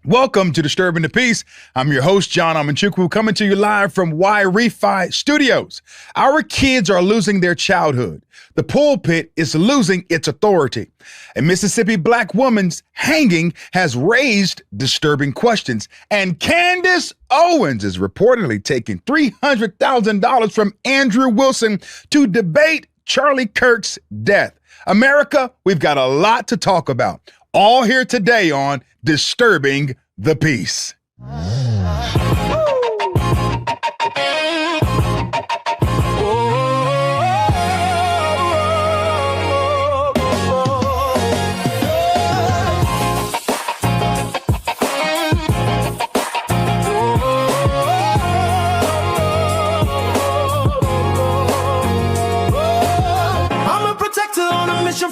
Welcome to Disturbing the Peace. I'm your host, John Amanchukwu, coming to you live from Wi-Fi Studios. Our kids are losing their childhood. The pulpit is losing its authority. A Mississippi black woman's hanging has raised disturbing questions. And Candace Owens is reportedly taking $300,000 from Andrew Wilson to debate Charlie Kirk's death. America, we've got a lot to talk about. All here today on Disturbing the Peace.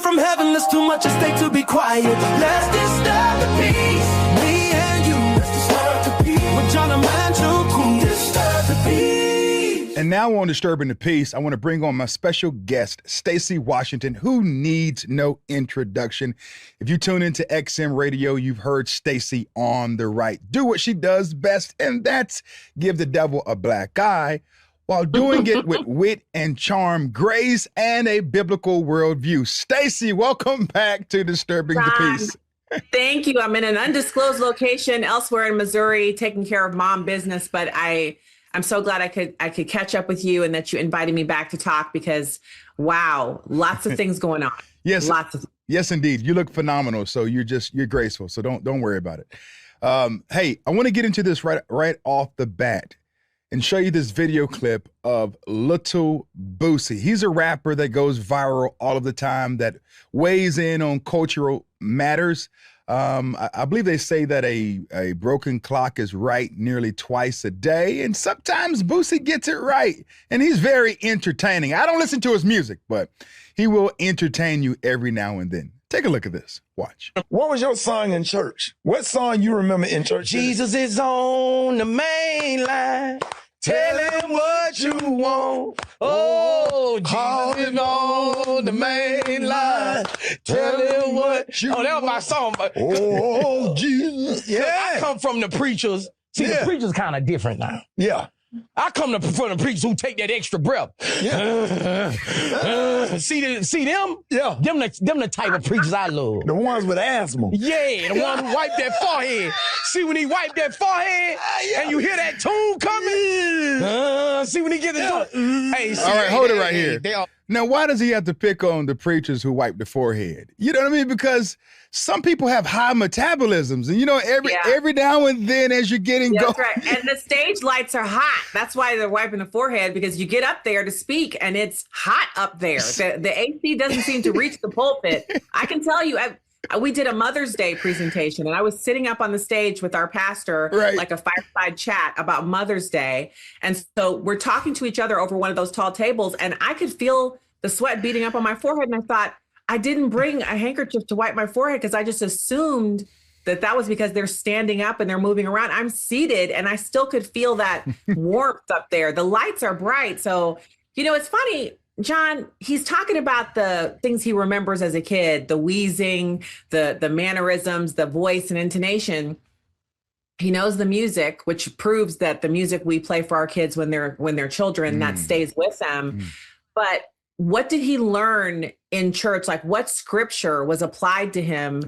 From heaven, there's too much at stake to be quiet. Let's disturb the peace. Me and you, let's disturb the peace. With John and Amanchukwu, disturb the peace. And now on Disturbing the Peace, I want to bring on my special guest, Stacy Washington, who needs no introduction. If you tune into XM Radio, you've heard Stacy on the right do what she does best, and that's give the devil a black eye, while doing it with wit and charm, grace, and a biblical worldview. Stacy, welcome back to Disturbing the Peace. Thank you. I'm in an undisclosed location elsewhere in Missouri, taking care of mom business, but I'm so glad I could catch up with you and that you invited me back to talk because, wow, lots of things going on. Yes, lots of. Yes, indeed. You look phenomenal. So you're graceful. So don't worry about it. Hey, I want to get into this right off the bat and show you this video clip of Lil Boosie. He's a rapper that goes viral all of the time, that weighs in on cultural matters. I believe they say that a broken clock is right nearly twice a day, and sometimes Boosie gets it right, and he's very entertaining. I don't listen to his music, but he will entertain you every now and then. Take a look at this. Watch. What was your song in church? What song you remember in church? Jesus is on the main line. Tell him what you want. Oh, Jesus is on the main line. Tell him what you want. Oh, that was my song. Oh, Jesus. Yeah. I come from the preachers. See, the preachers kind of different now. Yeah. I come from the preachers who take that extra breath. Yeah. See them? Yeah. Them the type of preachers I love. The ones with asthma. Yeah, the one who wipe that forehead. See when he wipe that forehead and you hear that tune coming? See when he get the Hey, see, all right, hold it right here. Now, why does he have to pick on the preachers who wipe the forehead? You know what I mean? Because some people have high metabolisms, and every now and then as you're getting going. That's right. And the stage lights are hot. That's why they're wiping the forehead, because you get up there to speak and it's hot up there. The AC doesn't seem to reach the pulpit. I can tell you, we did a Mother's Day presentation, and I was sitting up on the stage with our pastor, like a fireside chat about Mother's Day. And so we're talking to each other over one of those tall tables, and I could feel the sweat beating up on my forehead. And I thought, I didn't bring a handkerchief to wipe my forehead because I just assumed that was because they're standing up and they're moving around. I'm seated and I still could feel that warmth up there. The lights are bright. So, it's funny, John, he's talking about the things he remembers as a kid, the wheezing, the mannerisms, the voice and intonation. He knows the music, which proves that the music we play for our kids when they're children, that stays with them. But what did he learn in church? Like, what scripture was applied to him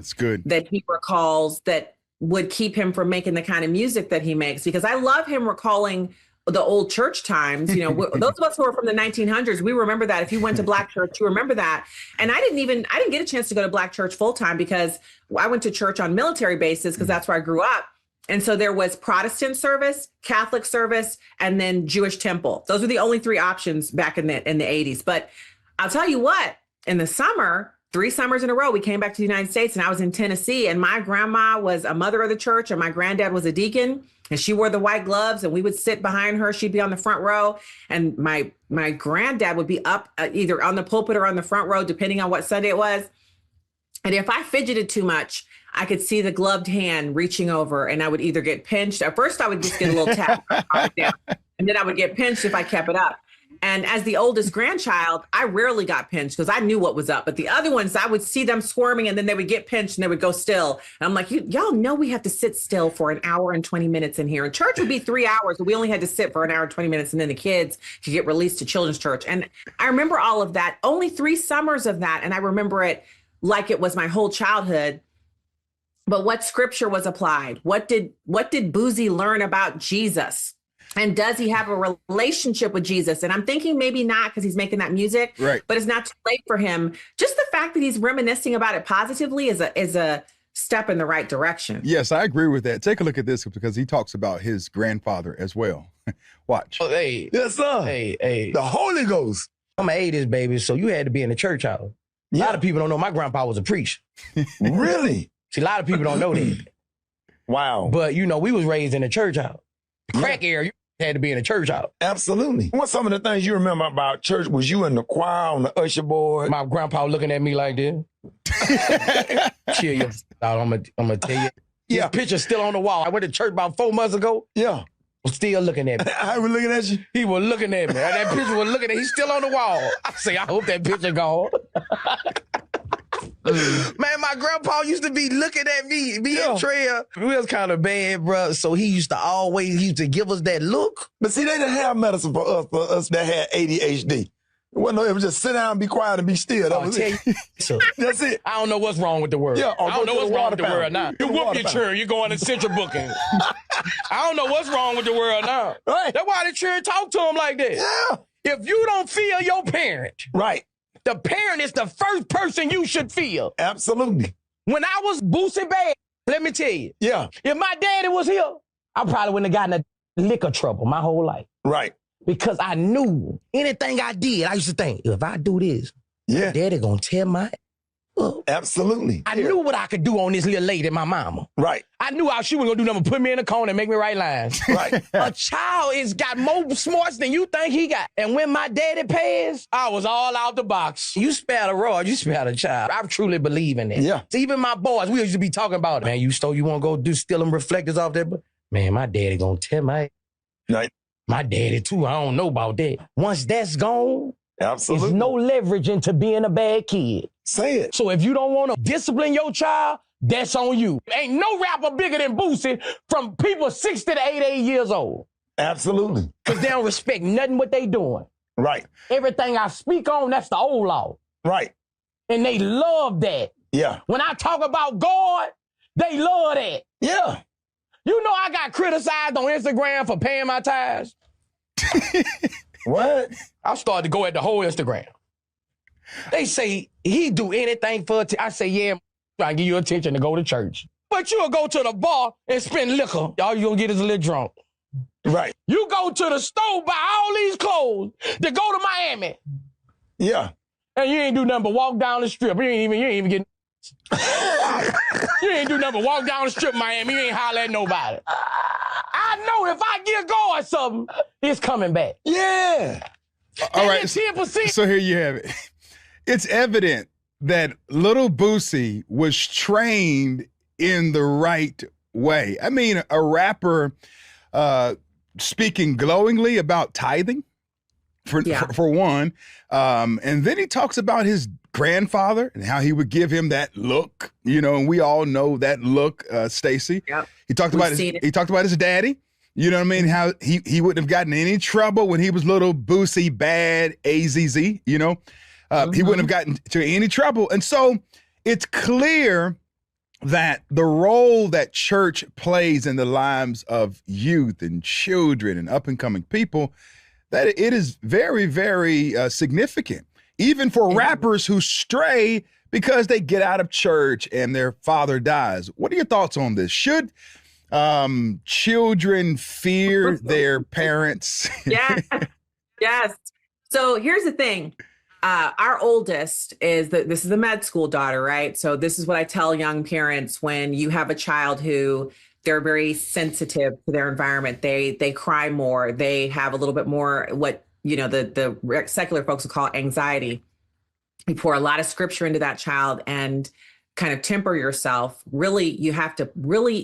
that he recalls that would keep him from making the kind of music that he makes? Because I love him recalling the old church times. Those of us who are from the 1900s, we remember that. If you went to black church, you remember that. And I didn't get a chance to go to black church full time because I went to church on military bases because that's where I grew up. And so there was Protestant service, Catholic service, and then Jewish temple. Those were the only three options back in the 80s. But I'll tell you what, in the summer, 3 summers in a row, we came back to the United States and I was in Tennessee, and my grandma was a mother of the church and my granddad was a deacon, and she wore the white gloves and we would sit behind her. She'd be on the front row, and my granddad would be up either on the pulpit or on the front row, depending on what Sunday it was. And if I fidgeted too much, I could see the gloved hand reaching over and I would either get pinched. At first, I would just get a little tap, and then I would get pinched if I kept it up. And as the oldest grandchild, I rarely got pinched because I knew what was up. But the other ones, I would see them squirming and then they would get pinched and they would go still. And I'm like, y'all know we have to sit still for an hour and 20 minutes in here. And church would be 3 hours. But we only had to sit for an hour and 20 minutes. And then the kids could get released to children's church. And I remember all of that, only 3 summers of that. And I remember it like it was my whole childhood. But what scripture was applied? What did Boosie learn about Jesus? And does he have a relationship with Jesus? And I'm thinking maybe not because he's making that music, right? But it's not too late for him. Just the fact that he's reminiscing about it positively is a step in the right direction. Yes, I agree with that. Take a look at this because he talks about his grandfather as well. Watch. Oh, hey. Yes, sir. Hey. The Holy Ghost. I'm an 80s baby, so you had to be in the church house. A lot of people don't know my grandpa was a preacher. Really? See, a lot of people don't know that. Wow. But, we was raised in the church house. Crack era, you had to be in the church house. Absolutely. What's some of the things you remember about church? Was you in the choir on the usher board? My grandpa looking at me like this. Chill your out. I'm gonna tell you. Yeah. This picture's still on the wall. I went to church about 4 months ago. Yeah. Was still looking at me. I was looking at you. He was looking at me. And that picture was looking at he's still on the wall. I say, I hope that picture gone. Man, my grandpa used to be looking at me and Treya. We was kind of bad, bro. So he used to give us that look. But see, they didn't have medicine for us that had ADHD. It was just sit down and be quiet and be still. That was it. So, that's it. I don't know what's wrong with the world. Yeah, I don't know what's wrong with the world now. You whoop your church. churn, you going in central booking. I don't know what's wrong with the world now. Right. That's why the church talk to him like that. Yeah. If you don't feel your parent, right, the parent is the first person you should feel. Absolutely. When I was Boosie bad, let me tell you. Yeah. If my daddy was here, I probably wouldn't have gotten in liquor trouble my whole life. Right. Because I knew anything I did, I used to think, if I do this, daddy gonna tear my up. Absolutely. I knew what I could do on this little lady, my mama. Right. I knew how she was gonna do nothing but put me in a corner and make me write lines. Right. A child has got more smarts than you think he got. And when my daddy passed, I was all out the box. You spared a rod, you spared a child. I truly believe in that. Yeah. So even my boys, we used to be talking about, man, you wanna go steal them reflectors off there? But man, my daddy gonna tear my... Right. My daddy, too. I don't know about that. Once that's gone, absolutely, there's no leverage into being a bad kid. Say it. So if you don't want to discipline your child, that's on you. Ain't no rapper bigger than Boosie from people 60 to 88 years old. Absolutely. Because they don't respect nothing what they doing. Right. Everything I speak on, that's the old law. Right. And they love that. Yeah. When I talk about God, they love that. Yeah. You know I got criticized on Instagram for paying my tithes. What? I started to go at the whole Instagram. They say he do anything for I say, yeah, I'm trying to give you attention to go to church. But you'll go to the bar and spend liquor. All you gonna get is a little drunk. Right. You go to the store, buy all these clothes to go to Miami. Yeah. And you ain't do nothing but walk down the strip. You ain't even get... You ain't do nothing but walk down the strip, Miami. You ain't holler at nobody. I know if I give God something, it's coming back. Yeah. All right. 10%. So here you have it. It's evident that Lil Boosie was trained in the right way. I mean, a rapper speaking glowingly about tithing, for one. And then he talks about his grandfather and how he would give him that look, and we all know that look, Stacy. Yep. He talked about his daddy. You know what I mean? How he wouldn't have gotten in any trouble when he was Lil Boosie bad AZZ, He wouldn't have gotten to any trouble. And so it's clear that the role that church plays in the lives of youth and children and up-and-coming people, that it is very, very significant. Even for rappers who stray because they get out of church and their father dies. What are your thoughts on this? Should children fear their parents? Yeah. Yes. So here's the thing. Our oldest this is a med school daughter, right? So this is what I tell young parents when you have a child who they're very sensitive to their environment. They cry more. They have a little bit more what the secular folks would call anxiety. You pour a lot of scripture into that child and kind of temper yourself. Really, you have to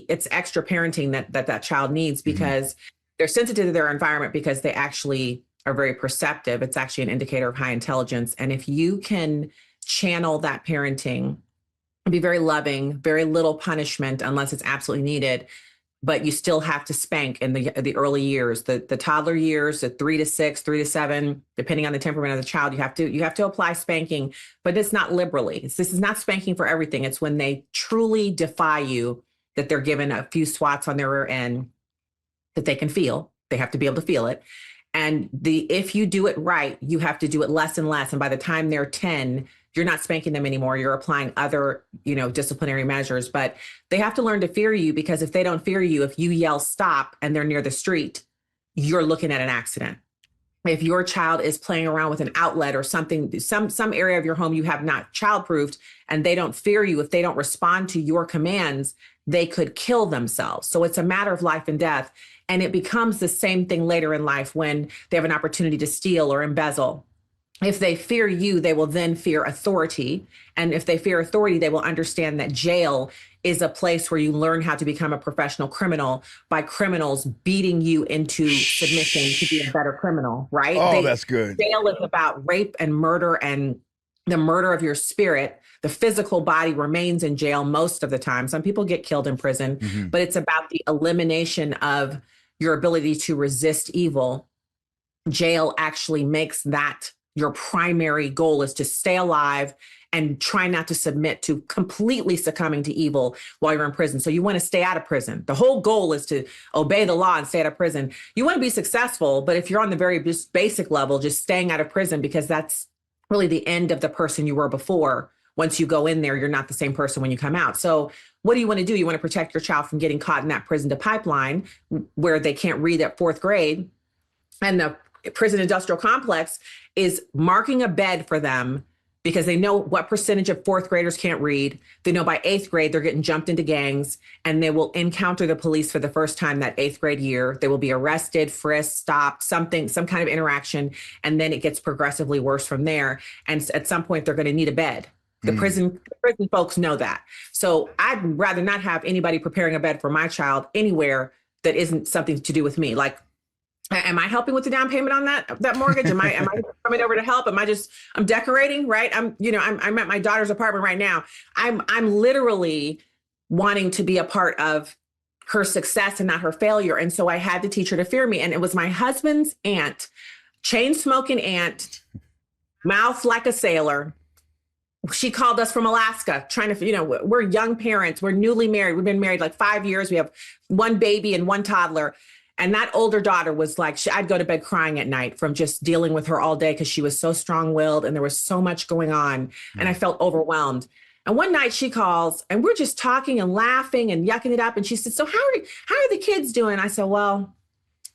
it's extra parenting that child needs because they're sensitive to their environment because they actually are very perceptive. It's actually an indicator of high intelligence. And if you can channel that parenting, be very loving, very little punishment unless it's absolutely needed, but you still have to spank in the early years, the toddler years, the 3 to 6, 3 to 7, depending on the temperament of the child. You have to apply spanking, but it's not liberally. This is not spanking for everything. It's when they truly defy you, that they're given a few swats on their rear end that they can feel. They have to be able to feel it. And if you do it right, you have to do it less and less. And by the time they're 10, you're not spanking them anymore. You're applying other, disciplinary measures, but they have to learn to fear you, because if they don't fear you, if you yell stop and they're near the street, you're looking at an accident. If your child is playing around with an outlet or something, some area of your home you have not childproofed, and they don't fear you, if they don't respond to your commands, they could kill themselves. So it's a matter of life and death. And it becomes the same thing later in life when they have an opportunity to steal or embezzle. If they fear you, they will then fear authority. And if they fear authority, they will understand that jail is a place where you learn how to become a professional criminal by criminals beating you into submission to be a better criminal, right? Oh, that's good. Jail is about rape and murder and the murder of your spirit. The physical body remains in jail most of the time. Some people get killed in prison, but it's about the elimination of your ability to resist evil. Jail actually makes that your primary goal, is to stay alive and try not to submit to completely succumbing to evil while you're in prison. So you want to stay out of prison. The whole goal is to obey the law and stay out of prison. You want to be successful, but if you're on the very basic level, just staying out of prison, because that's really the end of the person you were before. Once you go in there, you're not the same person when you come out. So what do you want to do? You want to protect your child from getting caught in that prison to pipeline where they can't read at 4th grade. And the prison industrial complex is marking a bed for them because they know what percentage of 4th graders can't read. They know by 8th grade, they're getting jumped into gangs, and they will encounter the police for the first time that 8th grade year. They will be arrested, frisked, stopped, some kind of interaction. And then it gets progressively worse from there. And at some point, they're going to need a bed. The prison folks know that. So I'd rather not have anybody preparing a bed for my child anywhere that isn't something to do with me. Like, am I helping with the down payment on that mortgage? Am I coming over to help? I'm decorating, right? I'm at my daughter's apartment right now. I'm literally wanting to be a part of her success and not her failure. And so I had to teach her to fear me. And it was my husband's aunt, chain smoking aunt, mouth like a sailor. She called us from Alaska trying to, we're young parents. We're newly married. We've been married like 5 years. We have 1 baby and 1 toddler. And that older daughter was like, I'd go to bed crying at night from just dealing with her all day because she was so strong-willed and there was so much going on. And I felt overwhelmed. And one night she calls and we're just talking and laughing and yucking it up. And she said, so how are the kids doing? I said, well,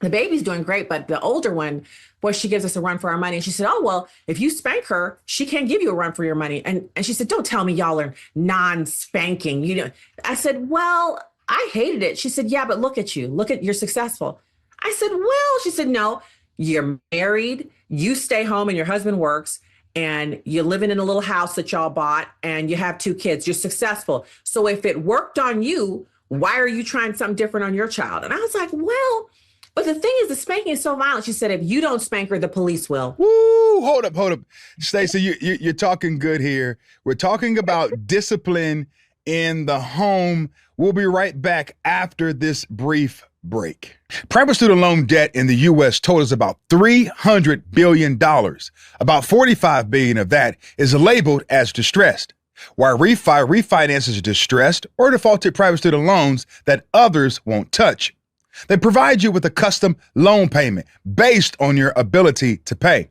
the baby's doing great, but the older one, boy, she gives us a run for our money. And she said, oh, well, if you spank her, she can't give you a run for your money. And she said, don't tell me y'all are non-spanking. I said, well, I hated it. She said, yeah, but look at you. You're successful. I said, well, she said, no, you're married. You stay home and your husband works and you're living in a little house that y'all bought and you have 2 kids. You're successful. So if it worked on you, why are you trying something different on your child? And I was like, well, but the thing is, the spanking is so violent. She said, if you don't spank her, the police will. Woo, hold up. Stacey, you're talking good here. We're talking about discipline in the home. We'll be right back after this brief break. Private student loan debt in the U.S. totals about $300 billion. About $45 billion of that is labeled as distressed, while refinances distressed or defaulted private student loans that others won't touch. They provide you with a custom loan payment based on your ability to pay.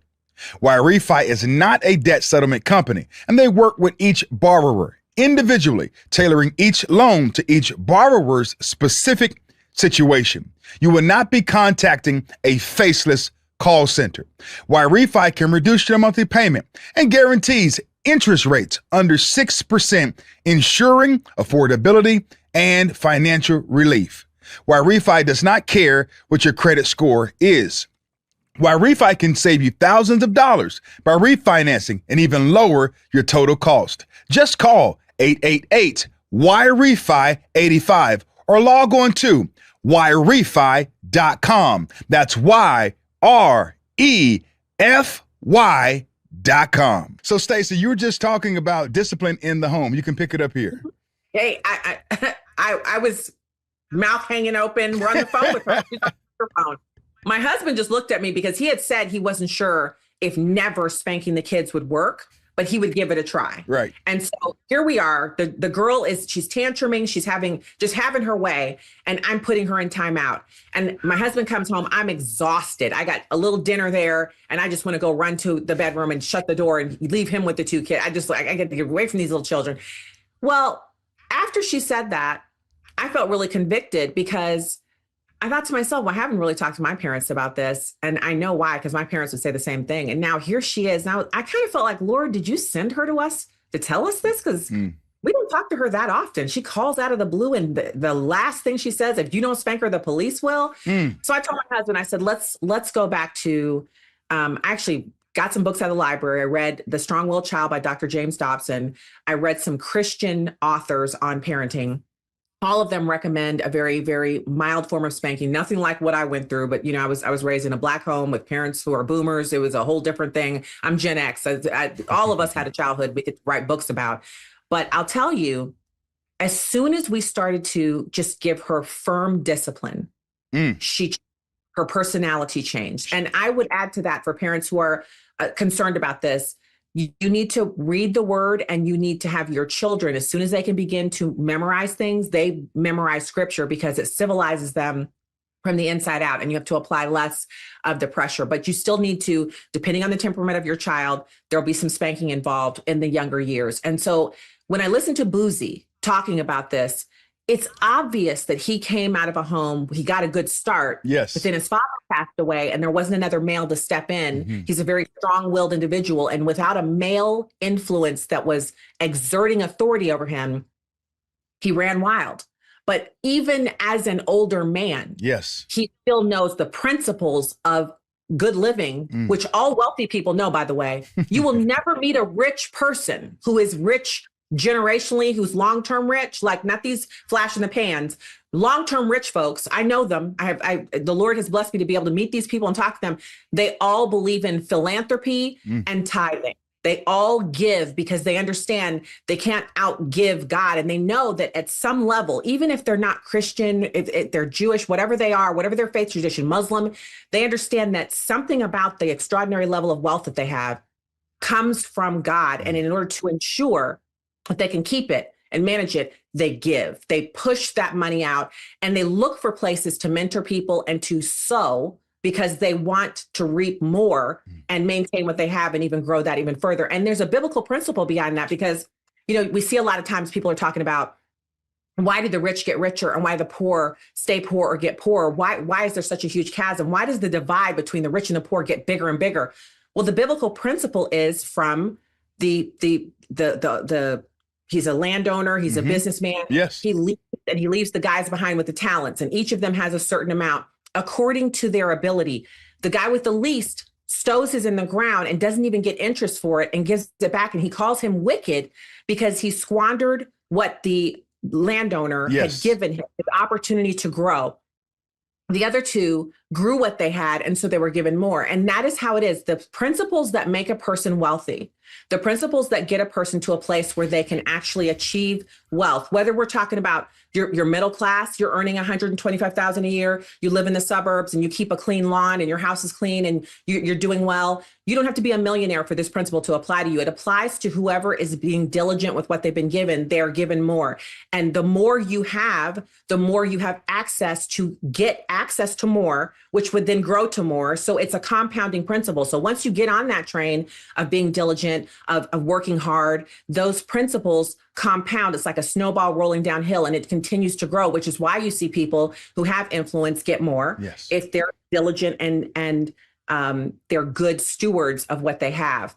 While Refi is not a debt settlement company, and they work with each borrower individually, tailoring each loan to each borrower's specific situation. You will not be contacting a faceless call center. While Refi can reduce your monthly payment and guarantees interest rates under 6%, ensuring affordability and financial relief. While Refi does not care what your credit score is. While Refi can save you thousands of dollars by refinancing and even lower your total cost. Just call 888-WIRE-REFI-85 or log on to wirerefi.com. That's So Stacy, you were just talking about discipline in the home. You can pick it up here. Hey, I was mouth hanging open. We're on the phone with her. She's on her phone. My husband just looked at me because he had said he wasn't sure if never spanking the kids would work, but he would give it a try. Right. And so here we are. The girl she's tantruming. She's having her way. And I'm putting her in timeout. And my husband comes home. I'm exhausted. I got a little dinner there and I just want to go run to the bedroom and shut the door and leave him with the two kids. I get to get away from these little children. Well, after she said that, I felt really convicted because I thought to myself, well, I haven't really talked to my parents about this. And I know why, because my parents would say the same thing. And now here she is. Now I kind of felt like, Lord, did you send her to us to tell us this? Because we don't talk to her that often. She calls out of the blue. And the last thing she says, if you don't spank her, the police will. So I told my husband, I said, let's go back to, I actually got some books out of the library. I read The Strong-Willed Child by Dr. James Dobson. I read some Christian authors on parenting. All of them recommend a very, very mild form of spanking. Nothing like what I went through, but I was raised in a Black home with parents who are boomers. It was a whole different thing. I'm Gen X. All of us had a childhood we could write books about. But I'll tell you, as soon as we started to just give her firm discipline, her personality changed. And I would add to that for parents who are concerned about this. You need to read the word and you need to have your children, as soon as they can begin to memorize things, they memorize scripture because it civilizes them from the inside out, and you have to apply less of the pressure. But you still need to, depending on the temperament of your child, there'll be some spanking involved in the younger years. And so when I listen to Boosie talking about this, it's obvious that he came out of a home, he got a good start. Yes. But then his father passed away and there wasn't another male to step in. He's a very strong-willed individual. And without a male influence that was exerting authority over him, he ran wild. But even as an older man, he still knows the principles of good living, which all wealthy people know, by the way. You will never meet a rich person who is rich generationally, who's long-term rich, like not these flash in the pans, long-term rich folks. I know them. The Lord has blessed me to be able to meet these people and talk to them. They all believe in philanthropy and tithing. They all give because they understand they can't outgive God. And they know that at some level, even if they're not Christian, if they're Jewish, whatever they are, whatever their faith tradition, Muslim, they understand that something about the extraordinary level of wealth that they have comes from God. And in order to ensure that they can keep it and manage it, they give. They push that money out and they look for places to mentor people and to sow because they want to reap more and maintain what they have and even grow that even further. And there's a biblical principle behind that because, we see a lot of times people are talking about why did the rich get richer and why the poor stay poor or get poorer? Why is there such a huge chasm? Why does the divide between the rich and the poor get bigger and bigger? Well, the biblical principle is from the he's a landowner. He's a businessman. Yes. He leaves the guys behind with the talents, and each of them has a certain amount according to their ability. The guy with the least stows his in the ground and doesn't even get interest for it and gives it back. And he calls him wicked because he squandered what the landowner had given him, the opportunity to grow. The other two grew what they had, and so they were given more. And that is how it is. The principles that make a person wealthy, the principles that get a person to a place where they can actually achieve wealth, whether we're talking about your middle class, you're earning $125,000 a year, you live in the suburbs and you keep a clean lawn and your house is clean and you're doing well. You don't have to be a millionaire for this principle to apply to you. It applies to whoever is being diligent with what they've been given. They're given more. And the more you have access to get access to more, which would then grow to more. So it's a compounding principle. So once you get on that train of being diligent, of working hard, those principles compound. It's like a snowball rolling downhill and it continues to grow, which is why you see people who have influence get more if they're diligent and they're good stewards of what they have.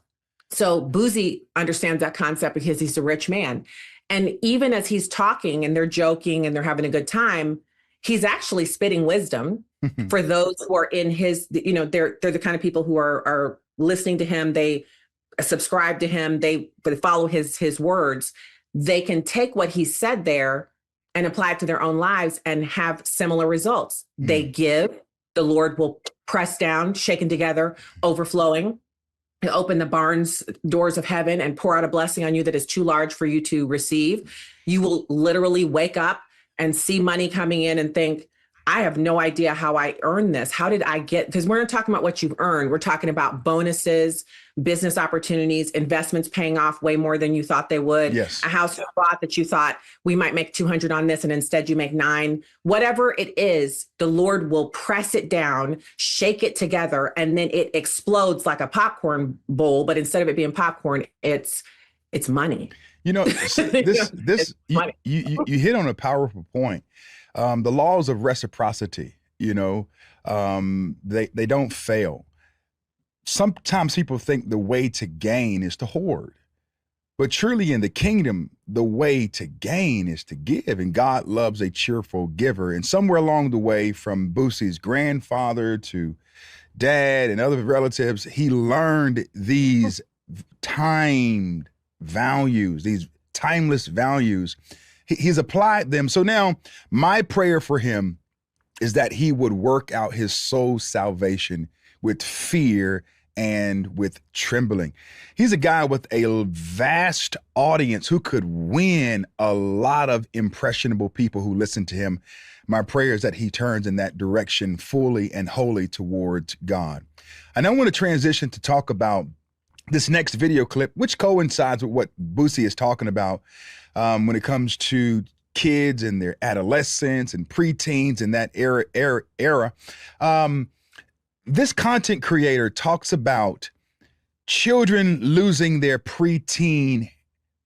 So Boosie understands that concept because he's a rich man. And even as he's talking and they're joking and they're having a good time, he's actually spitting wisdom for those who are in his, they're the kind of people who are listening to him. They subscribe to him. They follow his words. They can take what he said there and apply it to their own lives and have similar results. They give the Lord will press down, shaken together, overflowing. He'll open the barns doors of heaven and pour out a blessing on you that is too large for you to receive. You will literally wake up and see money coming in and think, I have no idea how I earned this. How did I get, because we're not talking about what you've earned. We're talking about bonuses, business opportunities, investments paying off way more than you thought they would. Yes. A house you bought that you thought we might make 200 on this and instead you make 9. Whatever it is, the Lord will press it down, shake it together, and then it explodes like a popcorn bowl. But instead of it being popcorn, it's money. You know, you hit on a powerful point. The laws of reciprocity, you know, they don't fail. Sometimes people think the way to gain is to hoard, but truly in the kingdom, the way to gain is to give, and God loves a cheerful giver. And somewhere along the way, from Boosie's grandfather to dad and other relatives, he learned these timed values, these timeless values. He's applied them. So now my prayer for him is that he would work out his soul's salvation with fear and with trembling. He's a guy with a vast audience who could win a lot of impressionable people who listen to him. My prayer is that he turns in that direction fully and wholly towards God. And I want to transition to talk about this next video clip, which coincides with what Boosie is talking about when it comes to kids and their adolescence and preteens and that era. This content creator talks about children losing their preteen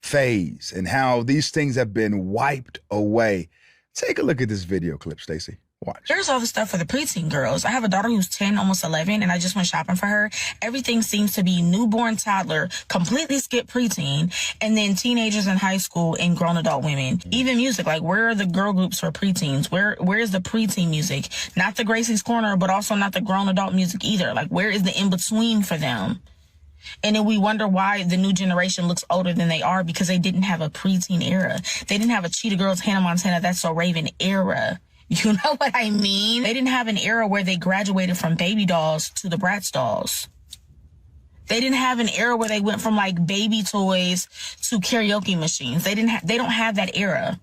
phase and how these things have been wiped away. Take a look at this video clip, Stacy. Watch. There's all the stuff for the preteen girls. I have a daughter who's 10, almost 11, and I just went shopping for her. Everything seems to be newborn, toddler, completely skip preteen, and then teenagers in high school and grown adult women. Even music, like where are the girl groups for preteens? Where is the preteen music? Not the Gracie's Corner, but also not the grown adult music either. Like where is the in-between for them? And then we wonder why the new generation looks older than they are, because they didn't have a preteen era. They didn't have a Cheetah Girls, Hannah Montana, That's So Raven era. You know what I mean? They didn't have an era where they graduated from baby dolls to the Bratz dolls. They didn't have an era where they went from like baby toys to karaoke machines. They don't have that era.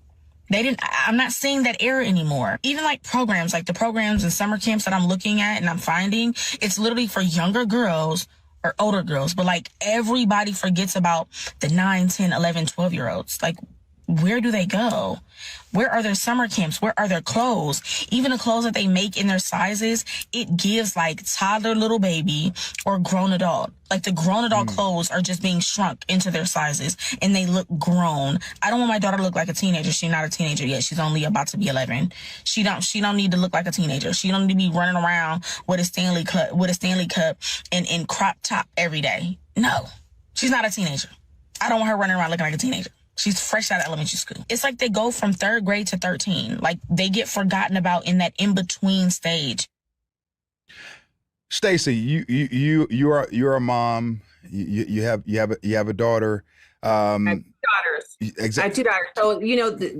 I'm not seeing that era anymore. Even like programs, like the programs and summer camps that I'm looking at and I'm finding, it's literally for younger girls or older girls. But like everybody forgets about the 9, 10, 11, 12-year-olds. Like, where do they go? Where are their summer camps? Where are their clothes? Even the clothes that they make in their sizes, it gives like toddler, little baby, or grown adult. Like the grown adult clothes are just being shrunk into their sizes and they look grown. I don't want my daughter to look like a teenager. She's not a teenager yet. She's only about to be 11. She don't need to look like a teenager. She don't need to be running around with a Stanley Cup and crop top every day. No, she's not a teenager. I don't want her running around looking like a teenager. She's fresh out of elementary school. It's like they go from 3rd grade to 13. Like they get forgotten about in that in-between stage. Stacy, you're a mom. You have a daughter. I have 2 daughters. Exactly. I have 2 daughters. So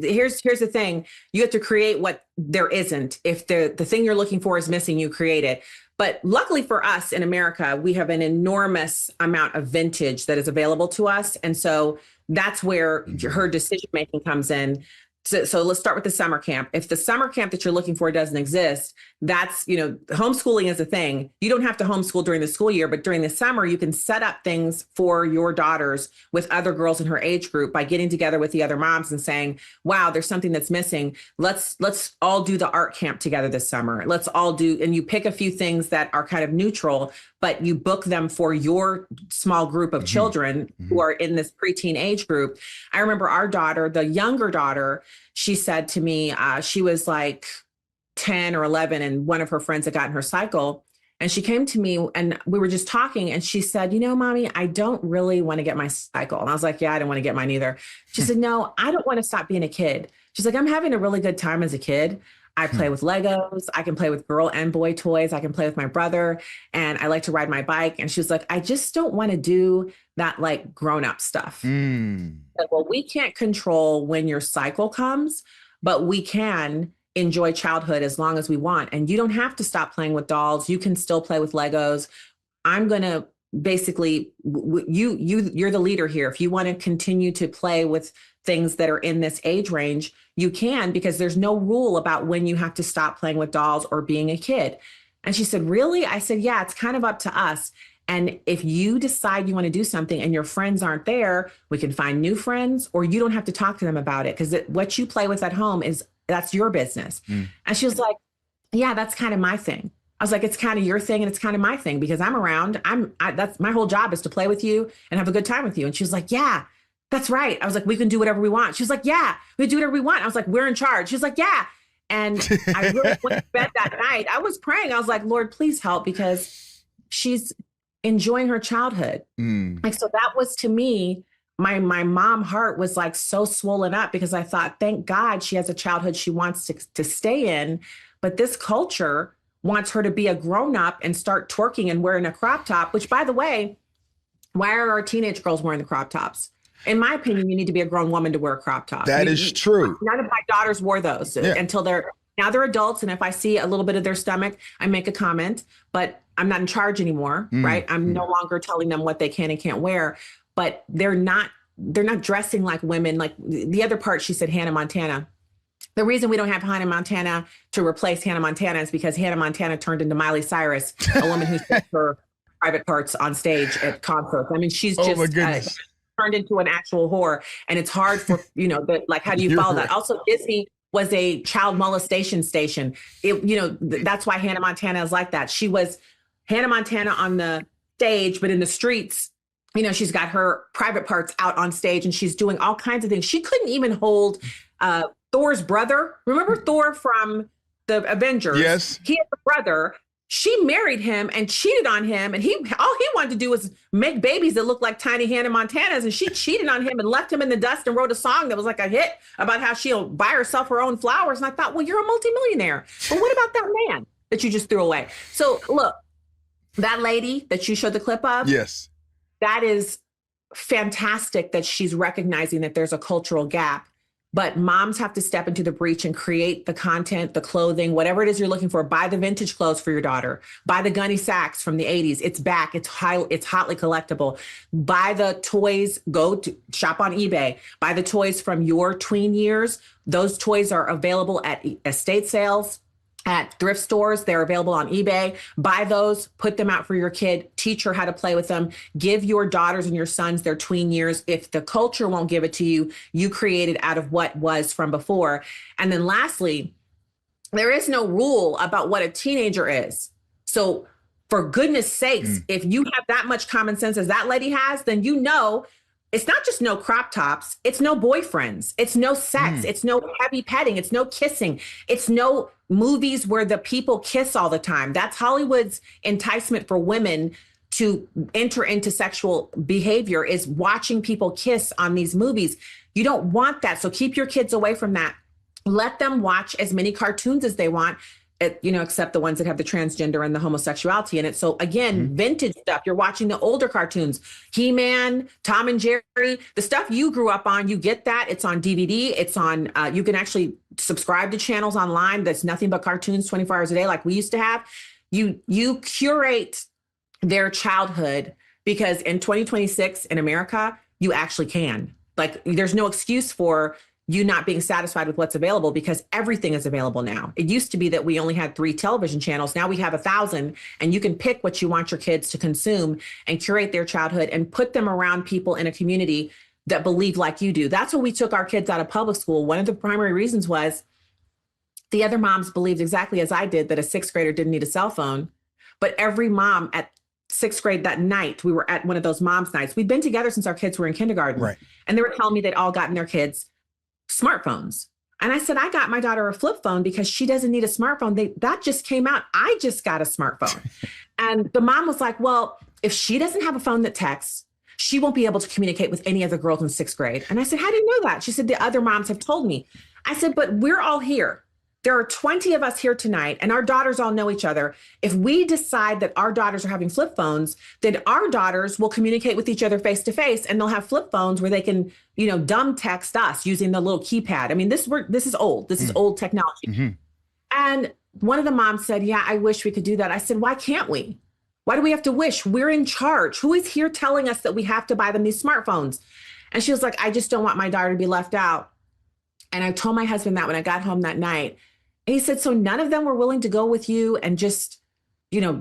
here's the thing: you have to create what there isn't. If the thing you're looking for is missing, you create it. But luckily for us in America, we have an enormous amount of vintage that is available to us, and so that's where her decision making comes in. So let's start with the summer camp. If the summer camp that you're looking for doesn't exist, that's, homeschooling is a thing. You don't have to homeschool during the school year, but during the summer, you can set up things for your daughters with other girls in her age group by getting together with the other moms and saying, wow, there's something that's missing. Let's all do the art camp together this summer. Let's all do, and you pick a few things that are kind of neutral, but you book them for your small group of children who are in this preteen age group. I remember our daughter, the younger daughter, she said to me, she was like 10 or 11, and one of her friends had gotten her cycle. And she came to me and we were just talking, and she said, Mommy, I don't really want to get my cycle. And I was like, yeah, I don't want to get mine either. She said, no, I don't want to stop being a kid. She's like, I'm having a really good time as a kid. I play with Legos. I can play with girl and boy toys. I can play with my brother, and I like to ride my bike. And she was like, I just don't want to do that like grown up stuff. Well, we can't control when your cycle comes, but we can enjoy childhood as long as we want. And you don't have to stop playing with dolls. You can still play with Legos. I'm going to basically, you're the leader here. If you want to continue to play with things that are in this age range, you can, because there's no rule about when you have to stop playing with dolls or being a kid. And she said, really? I said, yeah, it's kind of up to us. And if you decide you want to do something and your friends aren't there, we can find new friends, or you don't have to talk to them about it, because what you play with at home that's your business. And she was like, yeah, that's kind of my thing. I was like, it's kind of your thing and it's kind of my thing, because I'm around. That's my whole job, is to play with you and have a good time with you. And she was like, yeah, that's right. I was like, we can do whatever we want. She was like, yeah, we do whatever we want. I was like, we're in charge. She was like, yeah. And I really went to bed that night. I was praying. I was like, Lord, please help, because she's enjoying her childhood. Like, so that was, to me, my mom heart was like so swollen up, because I thought, thank God she has a childhood she wants to stay in. But this culture wants her to be a grown up and start twerking and wearing a crop top, which, by the way, why are our teenage girls wearing the crop tops? In my opinion, you need to be a grown woman to wear a crop top. That is true. None of my daughters wore those until they're adults. And if I see a little bit of their stomach, I make a comment, but I'm not in charge anymore, right? I'm no longer telling them what they can and can't wear, but they're not dressing like women. Like the other part, she said, Hannah Montana. The reason we don't have Hannah Montana to replace Hannah Montana is because Hannah Montana turned into Miley Cyrus, a woman who sings her private parts on stage at concerts. I mean, she's just turned into an actual whore. And it's hard for, how do you follow that? Also, Disney was a child molestation station. That's why Hannah Montana is like that. She was Hannah Montana on the stage, but in the streets, she's got her private parts out on stage and she's doing all kinds of things. She couldn't even hold Thor's brother. Remember Thor from the Avengers? Yes. He had a brother. She married him and cheated on him. And all he wanted to do was make babies that looked like tiny Hannah Montanas. And she cheated on him and left him in the dust and wrote a song that was like a hit about how she'll buy herself her own flowers. And I thought, well, you're a multimillionaire. But what about that man that you just threw away? So look, that lady that you showed the clip of. Yes. That is fantastic that she's recognizing that there's a cultural gap. But moms have to step into the breach and create the content, the clothing, whatever it is you're looking for. Buy the vintage clothes for your daughter. Buy the gunny sacks from the 80s. It's back. It's hotly collectible. Buy the toys. Go to shop on eBay. Buy the toys from your tween years. Those toys are available at estate sales, at thrift stores. They're available on eBay. Buy those, put them out for your kid, teach her how to play with them. Give your daughters and your sons their tween years. If the culture won't give it to you, you create it out of what was from before. And then lastly, there is no rule about what a teenager is. So for goodness sakes, if you have that much common sense as that lady has, then it's not just no crop tops. It's no boyfriends. It's no sex. It's no heavy petting. It's no kissing. It's no movies where the people kiss all the time. That's Hollywood's enticement for women to enter into sexual behavior, is watching people kiss on these movies. You don't want that. So keep your kids away from that. Let them watch as many cartoons as they want. Except the ones that have the transgender and the homosexuality in it. So again, vintage stuff. You're watching the older cartoons, He-Man, Tom and Jerry, the stuff you grew up on. You get that. It's on DVD. It's on, you can actually subscribe to channels online that's nothing but cartoons 24 hours a day, like we used to have. You curate their childhood, because in 2026 in America, you actually can. Like, there's no excuse for you not being satisfied with what's available, because everything is available now. It used to be that we only had 3 television channels. Now we have 1,000, and you can pick what you want your kids to consume and curate their childhood and put them around people in a community that believe like you do. That's when we took our kids out of public school. One of the primary reasons was the other moms believed exactly as I did, that a 6th grader didn't need a cell phone. But every mom at 6th grade that night, we were at one of those moms' nights. We'd been together since our kids were in kindergarten. Right. And they were telling me they'd all gotten their kids smartphones. And I said, I got my daughter a flip phone because she doesn't need a smartphone. That just came out. I just got a smartphone. And the mom was like, well, if she doesn't have a phone that texts, she won't be able to communicate with any other girls in 6th grade. And I said, how do you know that? She said, the other moms have told me. I said, but we're all here. There are 20 of us here tonight, and our daughters all know each other. If we decide that our daughters are having flip phones, then our daughters will communicate with each other face to face, and they'll have flip phones where they can, dumb text us using the little keypad. I mean, this is old. This is old technology. And one of the moms said, yeah, I wish we could do that. I said, why can't we? Why do we have to wish? We're in charge. Who is here telling us that we have to buy them these smartphones? And she was like, I just don't want my daughter to be left out. And I told my husband that when I got home that night. And he said, so none of them were willing to go with you and just,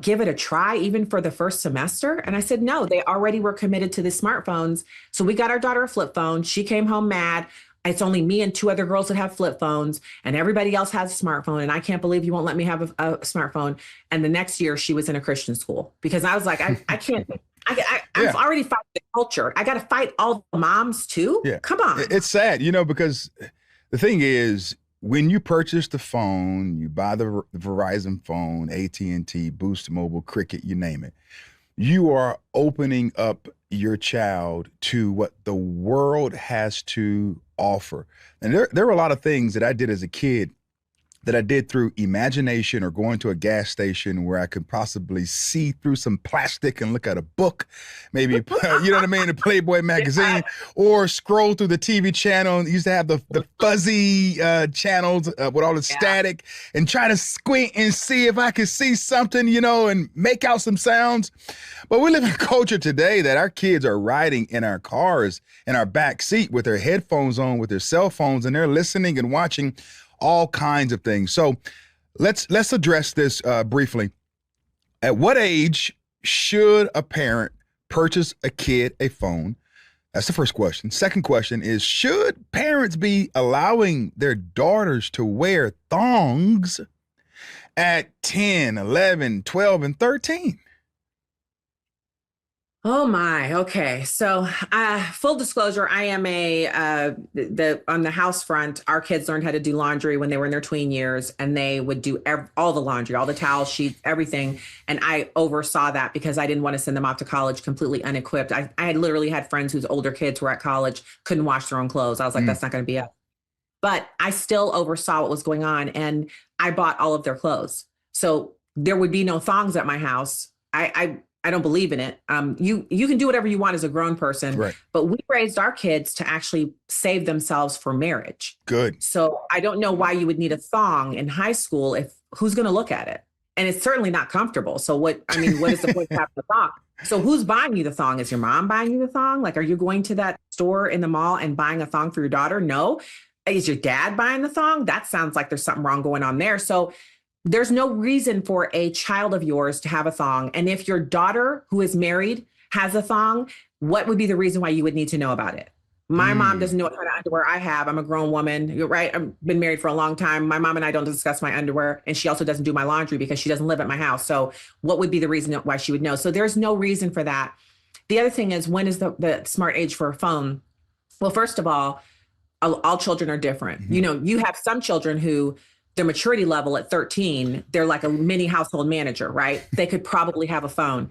give it a try, even for the first semester? And I said, no, they already were committed to the smartphones. So we got our daughter a flip phone. She came home mad. It's only me and 2 other girls that have flip phones, and everybody else has a smartphone. And I can't believe you won't let me have a smartphone. And the next year she was in a Christian school because I was like, I can't. I've already fought the culture. I got to fight all the moms too. Yeah. Come on. It's sad, because the thing is, when you purchase the phone, you buy the Verizon phone, AT&T, Boost Mobile, Cricket, you name it, you are opening up your child to what the world has to offer. And there were a lot of things that I did as a kid that I did through imagination or going to a gas station where I could possibly see through some plastic and look at a book, maybe, you know what I mean, a Playboy magazine, or scroll through the TV channel. Used to have the fuzzy channels with all the static, and try to squint and see if I could see something, and make out some sounds. But we live in a culture today that our kids are riding in our cars, in our back seat with their headphones on, with their cell phones, and they're listening and watching all kinds of things. So let's address this briefly. At what age should a parent purchase a kid a phone? That's the first question. Second question is, should parents be allowing their daughters to wear thongs at 10, 11, 12, and 13? Oh my. Okay. So, full disclosure, I am on the house front, our kids learned how to do laundry when they were in their tween years, and they would do all the laundry, all the towel sheets, everything. And I oversaw that because I didn't want to send them off to college completely unequipped. I had literally had friends whose older kids were at college, couldn't wash their own clothes. I was like, that's not going to be us. But I still oversaw what was going on, and I bought all of their clothes. So there would be no thongs at my house. I don't believe in it. You can do whatever you want as a grown person, right, but we raised our kids to actually save themselves for marriage. Good. So I don't know why you would need a thong in high school if who's going to look at it? And it's certainly not comfortable. So what is the point of having the thong? So who's buying you the thong? Is your mom buying you the thong? Like, are you going to that store in the mall and buying a thong for your daughter? No. Is your dad buying the thong? That sounds like there's something wrong going on there. So there's no reason for a child of yours to have a thong. And if your daughter who is married has a thong, what would be the reason why you would need to know about it? My mom doesn't know what kind of underwear I have. I'm a grown woman, you're right? I've been married for a long time. My mom and I don't discuss my underwear, and she also doesn't do my laundry because she doesn't live at my house. So what would be the reason why she would know? So there's no reason for that. The other thing is, when is the smart age for a phone? Well, first of all children are different. Mm-hmm. You have some children who their maturity level at 13, they're like a mini household manager, right? They could probably have a phone.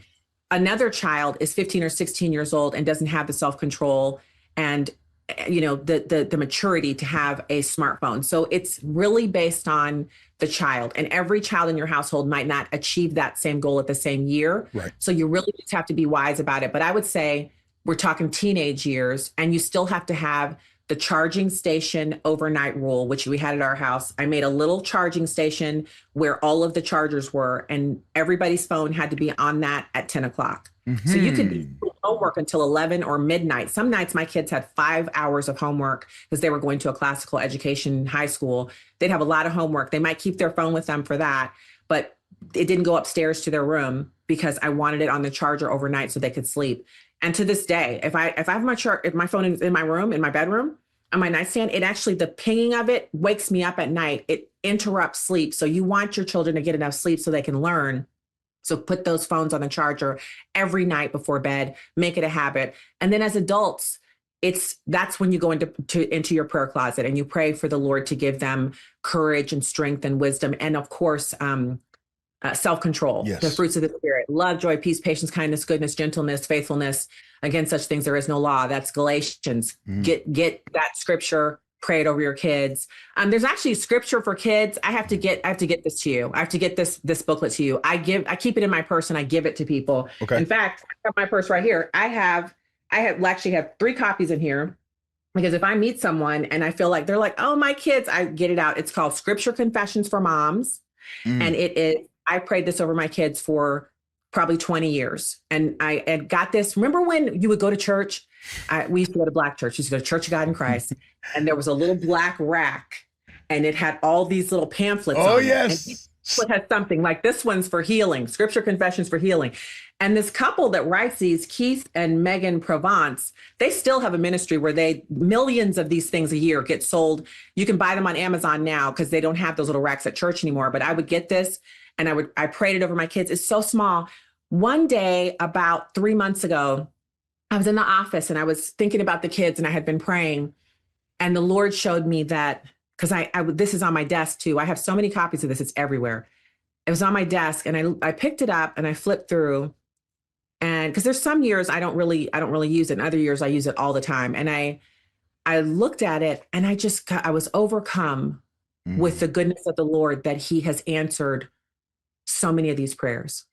Another child is 15 or 16 years old and doesn't have the self-control and, the maturity to have a smartphone. So it's really based on the child, and every child in your household might not achieve that same goal at the same year. Right. So you really just have to be wise about it. But I would say we're talking teenage years, and you still have to have the charging station overnight rule, which we had at our house. I made a little charging station where all of the chargers were, and everybody's phone had to be on that at 10 o'clock. Mm-hmm. So you could do homework until 11 or midnight. Some nights my kids had 5 hours of homework because they were going to a classical education high school. They'd have a lot of homework. They might keep their phone with them for that, but it didn't go upstairs to their room because I wanted it on the charger overnight so they could sleep. And to this day, if I have if my phone is in my room, in my bedroom, on my nightstand, it actually, the pinging of it wakes me up at night. It interrupts sleep. So you want your children to get enough sleep so they can learn. So put those phones on the charger every night before bed, make it a habit. And then as adults, that's when you go into your prayer closet and you pray for the Lord to give them courage and strength and wisdom. And of course, self-control, yes, the fruits of the Spirit, love, joy, peace, patience, kindness, goodness, gentleness, faithfulness. Against such things, there is no law. That's Galatians. Get that scripture, pray it over your kids. There's actually scripture for kids. I have to get this to you. I have to get this booklet to you. I keep it in my purse and I give it to people. Okay. In fact, I have my purse right here. I actually have 3 copies in here. Because if I meet someone and I feel like they're like, oh, my kids, I get it out. It's called Scripture Confessions for Moms. And it is, I prayed this over my kids for probably 20 years. And I had got this. Remember when you would go to church? We used to go to Black church. We used to go to Church of God in Christ. And there was a little black rack and it had all these little pamphlets on it. Oh, yes. It had something like, this one's for healing, Scripture Confessions for Healing. And this couple that writes these, Keith and Megan Provence, they still have a ministry where millions of these things a year get sold. You can buy them on Amazon now because they don't have those little racks at church anymore. But I would get this and I prayed it over my kids. It's so small. One day, about 3 months ago, I was in the office and I was thinking about the kids and I had been praying. And the Lord showed me that, because this is on my desk too. I have so many copies of this, it's everywhere. It was on my desk and I picked it up and I flipped through. And because there's some years I don't really use it, and other years I use it all the time. And I looked at it and I was overcome with the goodness of the Lord, that he has answered so many of these prayers.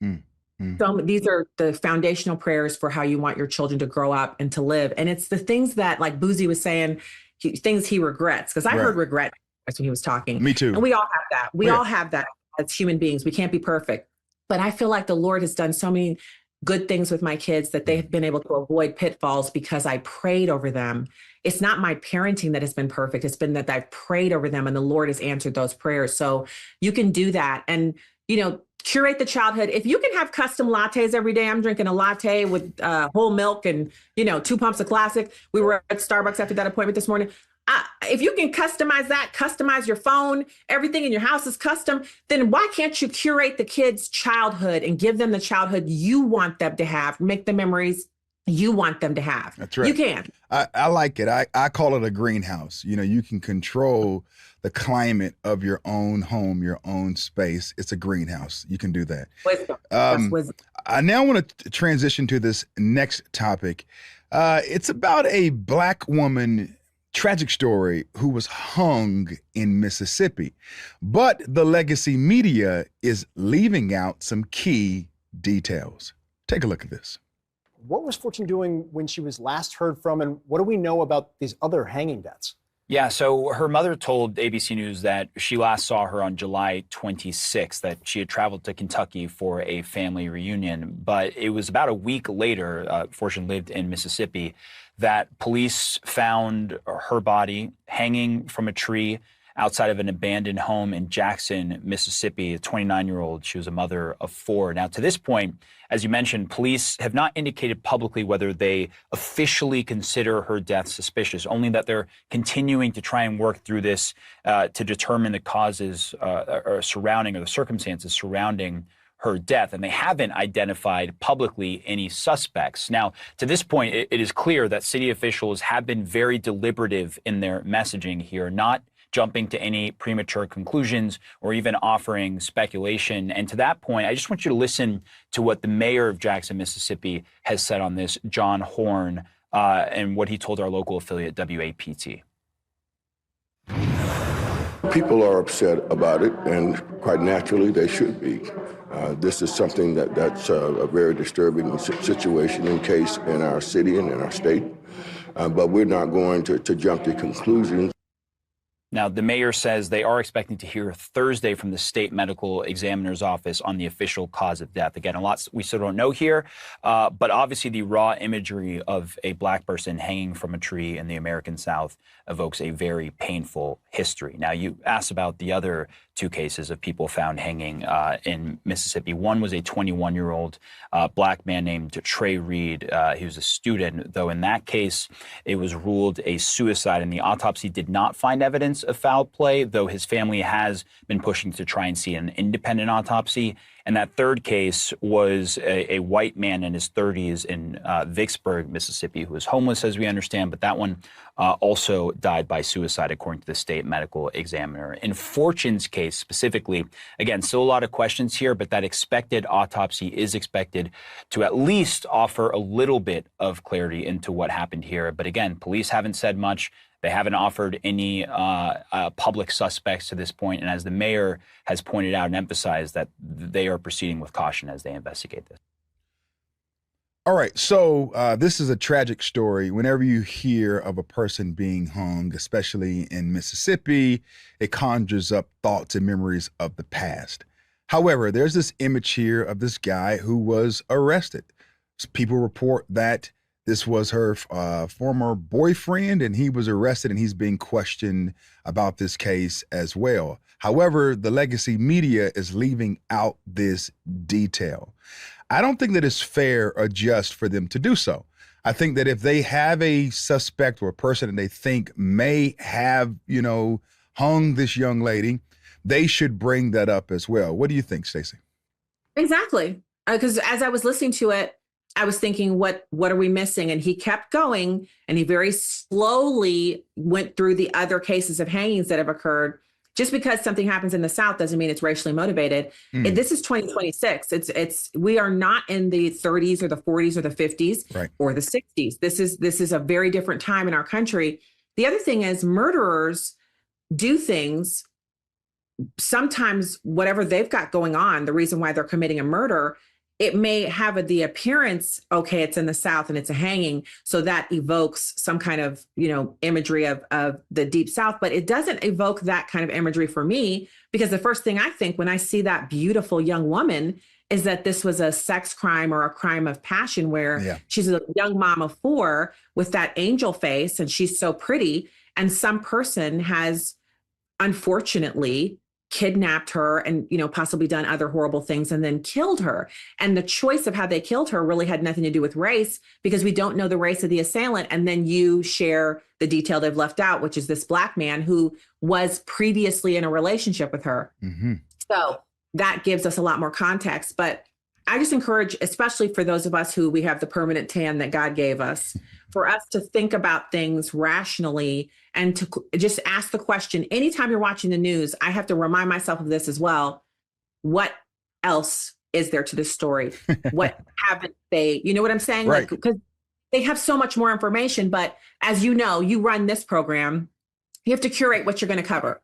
So these are the foundational prayers for how you want your children to grow up and to live. And it's the things that, like Boosie was saying, things he regrets. Because I heard regret when he was talking. Me too. And we all have that. We all have that as human beings. We can't be perfect. But I feel like the Lord has done so many good things with my kids that they've been able to avoid pitfalls because I prayed over them. It's not my parenting that has been perfect. It's been that I've prayed over them and the Lord has answered those prayers. So you can do that. And, curate the childhood. If you can have custom lattes every day, I'm drinking a latte with whole milk and, 2 pumps of classic. We were at Starbucks after that appointment this morning. If you can customize your phone, everything in your house is custom, then why can't you curate the kids' childhood and give them the childhood you want them to have, make the memories you want them to have? That's right. You can. I like it. I call it a greenhouse. You can control the climate of your own home, your own space. It's a greenhouse. You can do that. Wisdom. I now want to transition to this next topic. It's about a Black woman, tragic story, who was hung in Mississippi. But the legacy media is leaving out some key details. Take a look at this. What was Fortune doing when she was last heard from, and what do we know about these other hanging deaths? Yeah, so her mother told ABC News that she last saw her on July 26th, that she had traveled to Kentucky for a family reunion. But it was about a week later, Fortune lived in Mississippi, that police found her body hanging from a tree outside of an abandoned home in Jackson, Mississippi. A 29-year-old, she was a mother of 4. Now, to this point, as you mentioned, police have not indicated publicly whether they officially consider her death suspicious, only that they're continuing to try and work through this to determine the causes or the circumstances surrounding her death. And they haven't identified publicly any suspects. Now, to this point, it is clear that city officials have been very deliberative in their messaging here, not jumping to any premature conclusions or even offering speculation. And to that point, I just want you to listen to what the mayor of Jackson, Mississippi has said on this, John Horn, and what he told our local affiliate, WAPT. People are upset about it, and quite naturally they should be. This is something that's a very disturbing situation and case in our city and in our state, but we're not going to jump to conclusions. Now, the mayor says they are expecting to hear Thursday from the state medical examiner's office on the official cause of death. Again, a lot we still don't know here, but obviously the raw imagery of a Black person hanging from a tree in the American South evokes a very painful history. Now, you asked about the other 2 cases of people found hanging in Mississippi. One was a 21-year-old Black man named Trey Reed. He was a student, though in that case, it was ruled a suicide, and the autopsy did not find evidence of foul play, though his family has been pushing to try and see an independent autopsy. And that third case was a white man in his 30s in Vicksburg, Mississippi, who was homeless, as we understand, but that one also died by suicide, according to the state medical examiner. In Fortune's case specifically, again, still a lot of questions here, but that expected autopsy is expected to at least offer a little bit of clarity into what happened here. But again, police haven't said much. They haven't offered any public suspects to this point. And as the mayor has pointed out and emphasized, that they are proceeding with caution as they investigate this. All right, so this is a tragic story. Whenever you hear of a person being hung, especially in Mississippi, it conjures up thoughts and memories of the past. However, there's this image here of this guy who was arrested. People report that this was her former boyfriend, and he was arrested, and he's being questioned about this case as well. However, the legacy media is leaving out this detail. I don't think that it's fair or just for them to do so. I think that if they have a suspect or a person that they think may have, hung this young lady, they should bring that up as well. What do you think, Stacy? Exactly. Because as I was listening to it, I was thinking, what are we missing? And he kept going, and he very slowly went through the other cases of hangings that have occurred. Just because something happens in the South doesn't mean it's racially motivated. This is 2026. We are not in the 30s or the 40s or the 50s or the 60s. This is a very different time in our country. The other thing is murderers do things. Sometimes whatever they've got going on, the reason why they're committing a murder, it may have the appearance, okay, it's in the South and it's a hanging. So that evokes some kind of, imagery of the Deep South, but it doesn't evoke that kind of imagery for me, because the first thing I think when I see that beautiful young woman is that this was a sex crime or a crime of passion where she's a young mom of 4 with that angel face, and she's so pretty. And some person has unfortunately kidnapped her and, possibly done other horrible things and then killed her. And the choice of how they killed her really had nothing to do with race, because we don't know the race of the assailant. And then you share the detail they've left out, which is this Black man who was previously in a relationship with her. So that gives us a lot more context. But I just encourage, especially for those of us who we have the permanent tan that God gave us, for us to think about things rationally and to just ask the question. Anytime you're watching the news, I have to remind myself of this as well. What else is there to this story? What haven't they, you know what I'm saying? Right. Because they have so much more information, but as you know, you run this program, you have to curate what you're going to cover.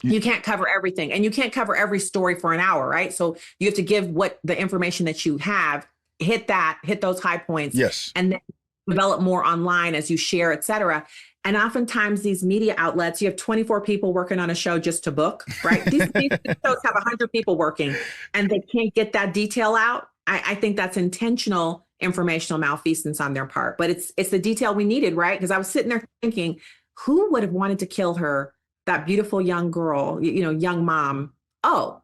You can't cover everything, and you can't cover every story for an hour, right? So you have to give what the information that you have, hit those high points. Yes. And then develop more online as you share, et cetera. And oftentimes these media outlets, you have 24 people working on a show just to book, right? These shows have 100 people working, and they can't get that detail out. I think that's intentional informational malfeasance on their part, but it's the detail we needed, right? Because I was sitting there thinking, who would have wanted to kill her? That beautiful young girl, young mom. Oh,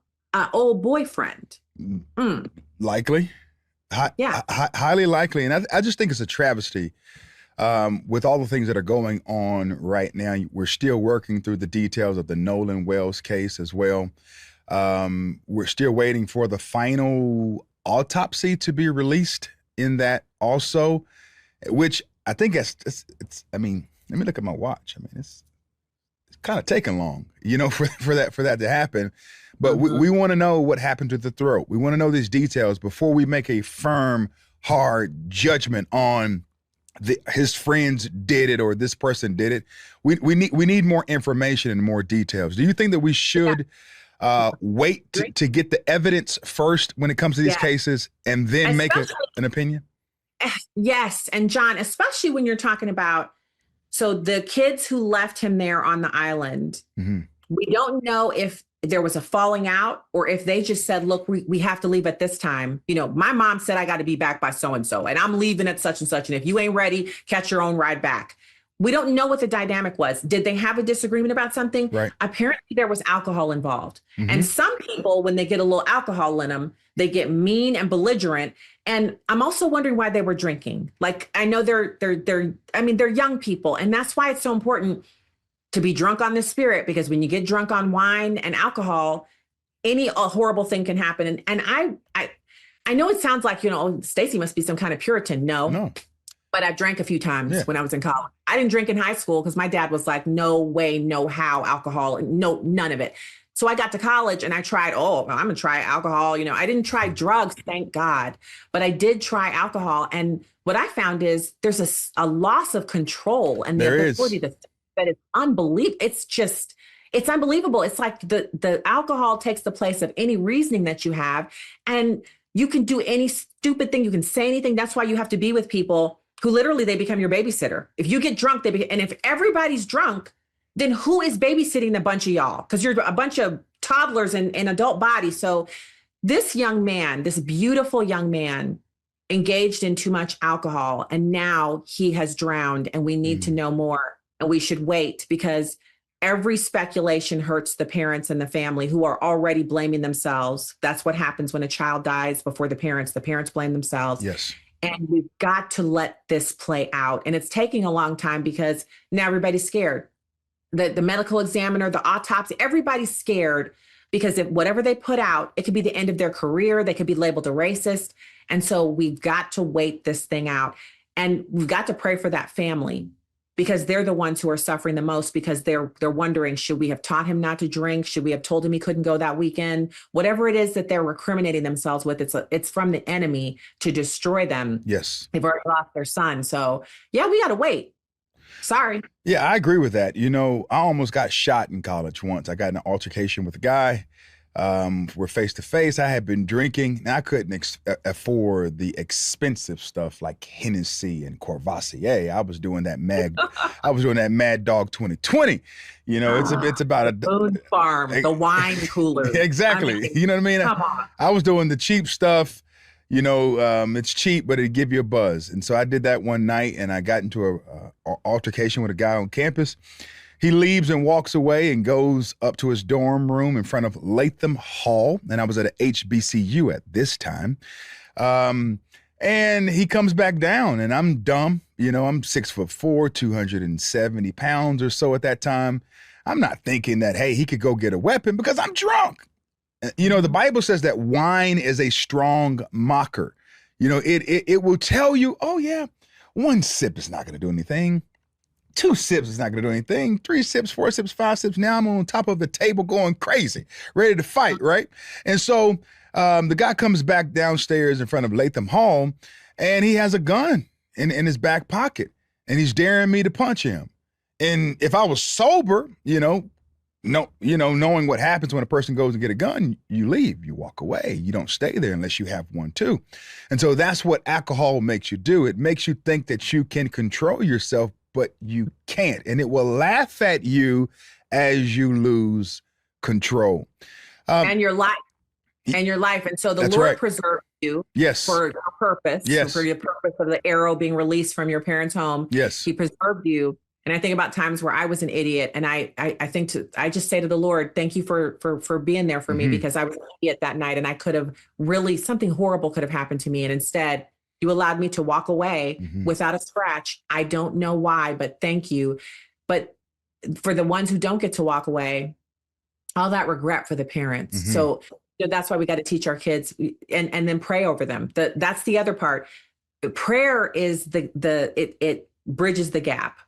old boyfriend. Likely. Highly likely. And I just think it's a travesty with all the things that are going on right now. We're still working through the details of the Nolan Wells case as well. We're still waiting for the final autopsy to be released in that also, which I think it's I mean, let me look at my watch. I mean, it's kind of taking long, for that to happen. But we want to know what happened to the throat. We want to know these details before we make a firm, hard judgment on his friends did it or this person did it. We need more information and more details. Do you think that we should wait to get the evidence first when it comes to these cases and then make an opinion? Yes. And John, especially when you're talking about, so the kids who left him there on the island, we don't know if there was a falling out or if they just said, look, we have to leave at this time. My mom said, I got to be back by so-and-so, and I'm leaving at such and such. And if you ain't ready, catch your own ride back. We don't know what the dynamic was. Did they have a disagreement about something? Right. Apparently there was alcohol involved. And some people, when they get a little alcohol in them, they get mean and belligerent. And I'm also wondering why they were drinking. Like, I know they're young people. And that's why it's so important to be drunk on the spirit, because when you get drunk on wine and alcohol, any horrible thing can happen. And I know it sounds like, Stacy must be some kind of Puritan. No. But I drank a few times when I was in college. I didn't drink in high school because my dad was like, no way, no how, alcohol, no, none of it. So I got to college and I tried, I'm going to try alcohol. I didn't try drugs, thank God, but I did try alcohol. And what I found is there's a loss of control and the ability that is unbelievable. It's unbelievable. It's like the alcohol takes the place of any reasoning that you have. And You can do any stupid thing. You can say anything. That's why you have to be with people who literally they become your babysitter. If you get drunk, and if everybody's drunk, then who is babysitting a bunch of y'all? Because you're a bunch of toddlers in adult bodies. So this young man, this beautiful young man, engaged in too much alcohol, and now he has drowned, and we need to know more, and we should wait, because every speculation hurts the parents and the family who are already blaming themselves. That's what happens when a child dies before the parents blame themselves. Yes. And we've got to let this play out. And it's taking a long time because now everybody's scared. The medical examiner, the autopsy, everybody's scared, because if whatever they put out, it could be the end of their career. They could be labeled a racist. And so we've got to wait this thing out. And we've got to pray for that family, because they're the ones who are suffering the most, because they're wondering, should we have taught him not to drink? Should we have told him he couldn't go that weekend? Whatever it is that they're recriminating themselves with, it's from the enemy to destroy them. Yes. They've already lost their son. So yeah, we got to wait. Sorry. Yeah, I agree with that. You know, I almost got shot in college once. I got in an altercation with a guy. We're face to face. I had been drinking, and I couldn't afford the expensive stuff like Hennessy and Courvoisier. I was doing that Mad Dog 2020. You know, it's about a Food Farm, the wine cooler. Exactly. I mean, you know what I mean? Come on. I was doing the cheap stuff. You know, it's cheap, but it'd give you a buzz. And so I did that one night, and I got into a altercation with a guy on campus. He leaves and walks away and goes up to his dorm room in front of Latham Hall. And I was at a HBCU at this time. And he comes back down, and I'm dumb. You know, I'm 6'4", 270 pounds or so at that time. I'm not thinking that, hey, he could go get a weapon, because I'm drunk. You know, the Bible says that wine is a strong mocker. You know, it will tell you, oh yeah, 1 sip is not going to do anything. 2 sips is not going to do anything. 3 sips, 4 sips, 5 sips. Now I'm on top of the table going crazy, ready to fight, right? And so the guy comes back downstairs in front of Latham Hall, and he has a gun in his back pocket, and he's daring me to punch him. And if I was sober, knowing what happens when a person goes and get a gun, you leave, you walk away. You don't stay there unless you have one too. And so that's what alcohol makes you do. It makes you think that you can control yourself, but you can't. And it will laugh at you as you lose control. And your life. And your life. And so the Lord preserved you for a purpose. Yes. For the purpose of the arrow being released from your parents' home. Yes. He preserved you. And I think about times where I was an idiot, and I just say to the Lord, thank you for being there for me, because I was an idiot that night, and I could have something horrible could have happened to me. And instead, you allowed me to walk away without a scratch. I don't know why, but thank you. But for the ones who don't get to walk away, all that regret for the parents. So that's why we got to teach our kids and then pray over them. That's the other part. Prayer is it bridges the gap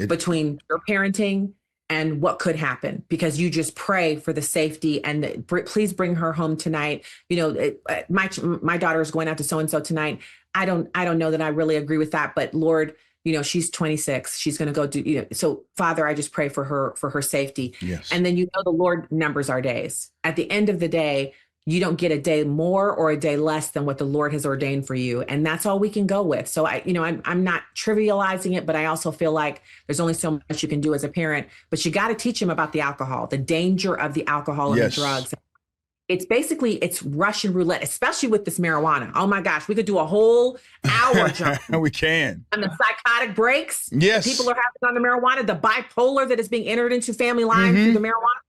between your parenting and what could happen, because you just pray for the safety and please bring her home tonight. You know, my daughter is going out to so-and-so tonight. I don't know that I really agree with that, but Lord, you know, she's 26. She's going to go do, so Father, I just pray for her safety. Yes. And then, the Lord numbers our days. At the end of the day, you don't get a day more or a day less than what the Lord has ordained for you. And that's all we can go with. So I'm not trivializing it, but I also feel like there's only so much you can do as a parent, but you got to teach them about the alcohol, the danger of the alcohol and the drugs. It's Russian roulette, especially with this marijuana. Oh my gosh, we could do a whole hour jump. We can. And the psychotic breaks yes. people are having on the marijuana, the bipolar that is being entered into family lines through the marijuana.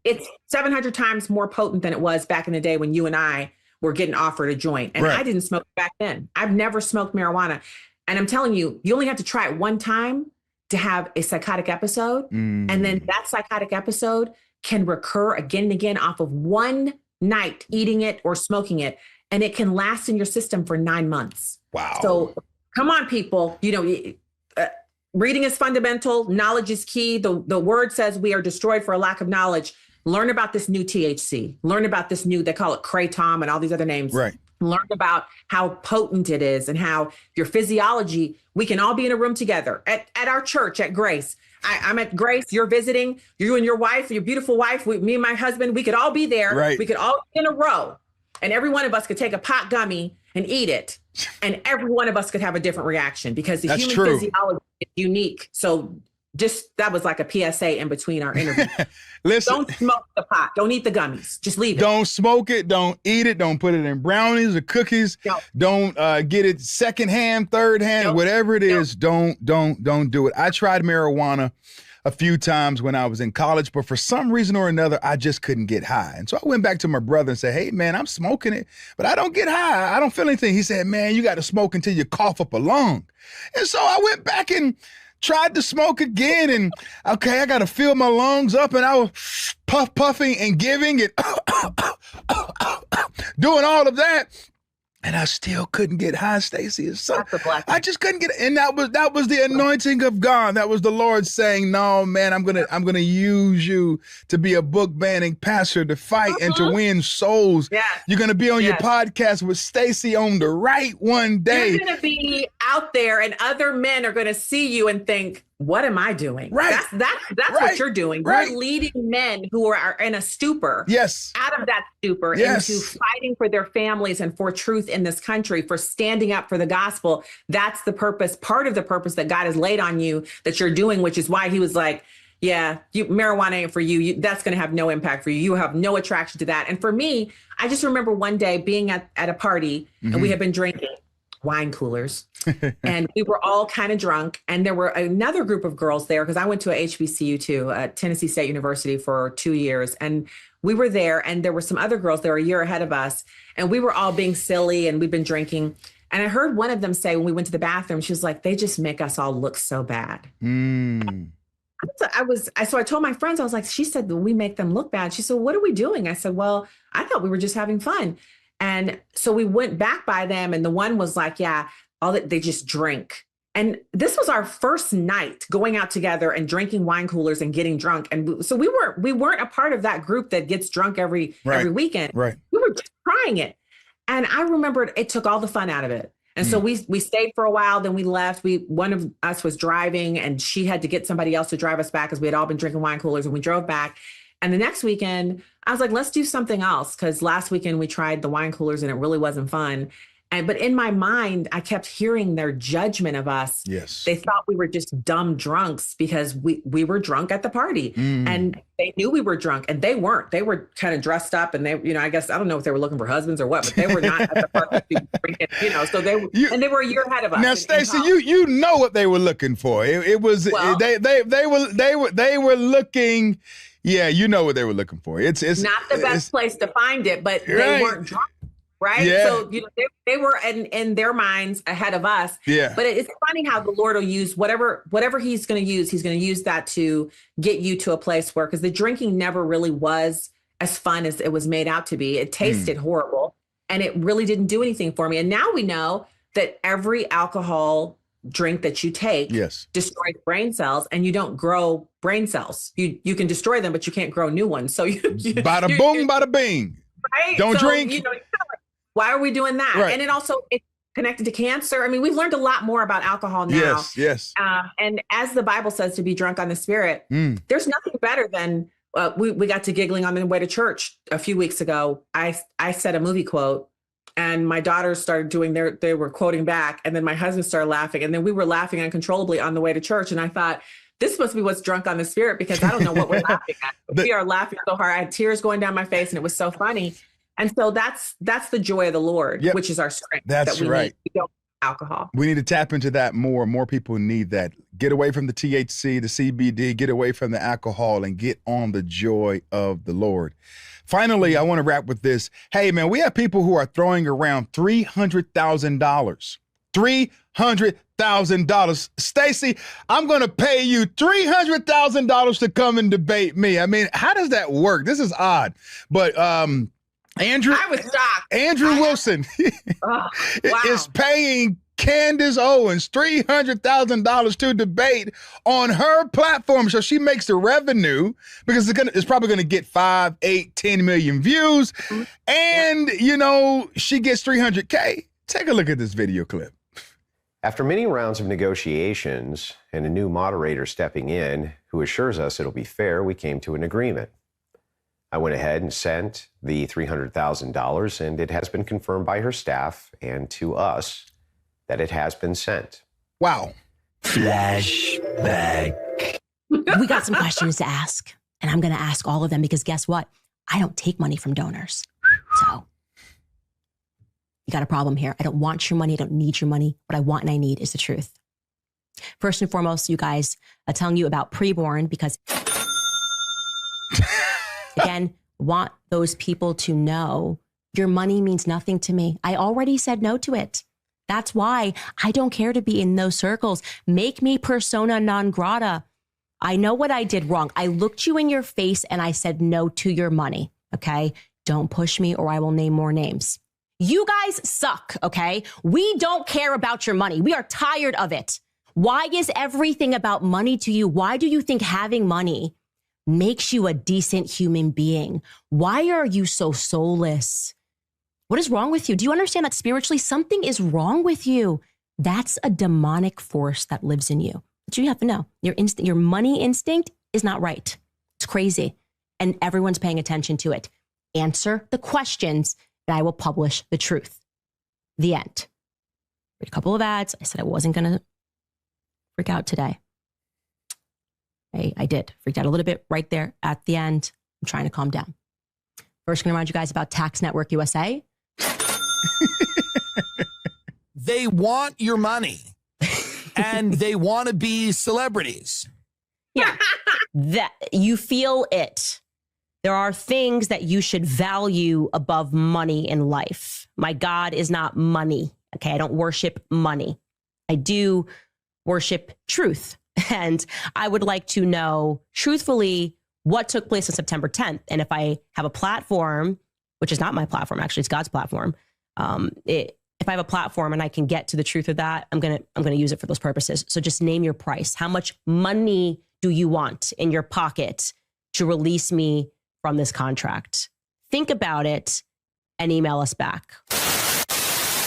It's 700 times more potent than it was back in the day when you and I were getting offered a joint. And I didn't smoke back then. I've never smoked marijuana. And I'm telling you, you only have to try it one time to have a psychotic episode. And then that psychotic episode can recur again and again off of one night eating it or smoking it. And it can last in your system for 9 months. Wow. So come on, people, reading is fundamental. Knowledge is key. The word says we are destroyed for a lack of knowledge. Learn about this new THC. Learn about this new, they call it Kratom and all these other names. Right. Learn about how potent it is and how your physiology, we can all be in a room together at our church, at Grace. I'm at Grace, you're visiting, you and your wife, your beautiful wife, me and my husband, we could all be there. Right. We could all be in a row. and every one of us could take a pot gummy and eat it, and every one of us could have a different reaction because the human physiology is unique. So just that was like a PSA in between our interview. Listen, don't smoke the pot. Don't eat the gummies. Just leave it. Don't smoke it. Don't eat it. Don't put it in brownies or cookies. No. Don't get it secondhand, third hand, whatever it is. Don't do it. I tried marijuana a few times when I was in college, but for some reason or another, I just couldn't get high. And so I went back to my brother and said, hey, man, I'm smoking it, but I don't get high. I don't feel anything. He said, man, you got to smoke until you cough up a lung. And so I went back and tried to smoke again, and okay, I got to fill my lungs up, and I was puffing and giving and doing all of that. And I still couldn't get high, Stacy. So I just couldn't get it. And that was the anointing of God. That was the Lord saying, no, man, I'm gonna use you to be a book banning pastor, to fight and to win souls. Yes. You're gonna be on your podcast with Stacy on the right one day. You're gonna be out there and other men are gonna see you and think, what am I doing? Right. That's Right. what you're doing. Right. You're leading men who are in a stupor. Yes. Out of that stupor into fighting for their families and for truth in this country, for standing up for the gospel. That's the purpose, part of the purpose that God has laid on you that you're doing, which is why he was like, yeah, marijuana ain't for you. That's going to have no impact for you. You have no attraction to that. And for me, I just remember one day being at a party and we had been drinking wine coolers and we were all kind of drunk, and there were another group of girls there because I went to a HBCU too, Tennessee State University, for 2 years, and we were there, and there were some other girls that were a year ahead of us, and we were all being silly and we've been drinking. And I heard one of them say when we went to the bathroom, she was like, they just make us all look so bad. So I told my friends, I was like, she said that we make them look bad. She said, what are we doing? I said, well, I thought we were just having fun. And so we went back by them, and the one was like, yeah, all that they just drink. And this was our first night going out together and drinking wine coolers and getting drunk. And so we weren't a part of that group that gets drunk every weekend. Right. We were just trying it. And I remembered it took all the fun out of it. And so we stayed for a while, then we left. One of us was driving, and she had to get somebody else to drive us back because we had all been drinking wine coolers, and we drove back. And the next weekend, I was like, let's do something else, because last weekend we tried the wine coolers and it really wasn't fun. But in my mind, I kept hearing their judgment of us. Yes. They thought we were just dumb drunks because we were drunk at the party, and they knew we were drunk, and they weren't. They were kind of dressed up, and they, I guess, I don't know if they were looking for husbands or what, but they were not at the party drinking, so they were a year ahead of us. Now, Stacy, you know what they were looking for. They were looking. Yeah, you know what they were looking for. It's not the best place to find it, but they weren't drunk. Right. Yeah. So, they were in their minds ahead of us. Yeah. But it's funny how the Lord will use whatever he's going to use. He's going to use that to get you to a place where, because the drinking never really was as fun as it was made out to be. It tasted horrible, and it really didn't do anything for me. And now we know that every alcohol drink that you take destroys brain cells, and you don't grow brain cells. You can destroy them, but you can't grow new ones. So bada boom, bada bing. Right. Don't drink. Why are we doing that? Right. And it's connected to cancer. I mean, we've learned a lot more about alcohol now. Yes. And as the Bible says, to be drunk on the Spirit, there's nothing better than we got to giggling on the way to church a few weeks ago. I said a movie quote, and my daughters started doing they were quoting back, and then my husband started laughing, and then we were laughing uncontrollably on the way to church. And I thought, this must be what's drunk on the Spirit, because I don't know what we're laughing at. We are laughing so hard. I had tears going down my face, and it was so funny. And so that's the joy of the Lord, which is our strength. That's right. We don't need alcohol. We need to tap into that more. More people need that. Get away from the THC, the CBD, get away from the alcohol, and get on the joy of the Lord. Finally, I want to wrap with this. Hey, man, we have people who are throwing around $300,000. $300,000. Stacy, I'm going to pay you $300,000 to come and debate me. I mean, how does that work? This is odd. But Andrew, I was shocked. Andrew Wilson is paying Candace Owens $300,000 to debate on her platform, so she makes the revenue, because it's probably going to get 5, 8, 10 million views, and she gets $300K. Take a look at this video clip. After many rounds of negotiations and a new moderator stepping in who assures us it'll be fair, we came to an agreement. I went ahead and sent the $300,000, and it has been confirmed by her staff and to us that it has been sent. Wow. Flashback. We got some questions to ask, and I'm going to ask all of them because guess what? I don't take money from donors. So you got a problem here. I don't want your money. I don't need your money. What I want and I need is the truth. First and foremost, you guys, I'm telling you about preborn because, again, want those people to know your money means nothing to me. I already said no to it. That's why I don't care to be in those circles. Make me persona non grata. I know what I did wrong. I looked you in your face and I said no to your money. Okay. Don't push me or I will name more names. You guys suck. Okay. We don't care about your money. We are tired of it. Why is everything about money to you? Why do you think having money makes you a decent human being? Why are you so soulless? What is wrong with you? Do you understand that spiritually something is wrong with you? That's a demonic force that lives in you. But you have to know your money instinct is not right. It's crazy. And everyone's paying attention to it. Answer the questions and I will publish the truth. The end. Read a couple of ads. I said I wasn't going to freak out today. I did. Freaked out a little bit right there at the end. I'm trying to calm down. First, I'm going to remind you guys about Tax Network USA. They want your money and they want to be celebrities. Yeah, that you feel it. There are things that you should value above money in life. My God is not money. Okay, I don't worship money. I do worship truth. And I would like to know truthfully what took place on September 10th. And if I have a platform, which is not my platform, actually, it's God's platform. If I have a platform and I can get to the truth of that, I'm gonna use it for those purposes. So just name your price. How much money do you want in your pocket to release me from this contract? Think about it and email us back.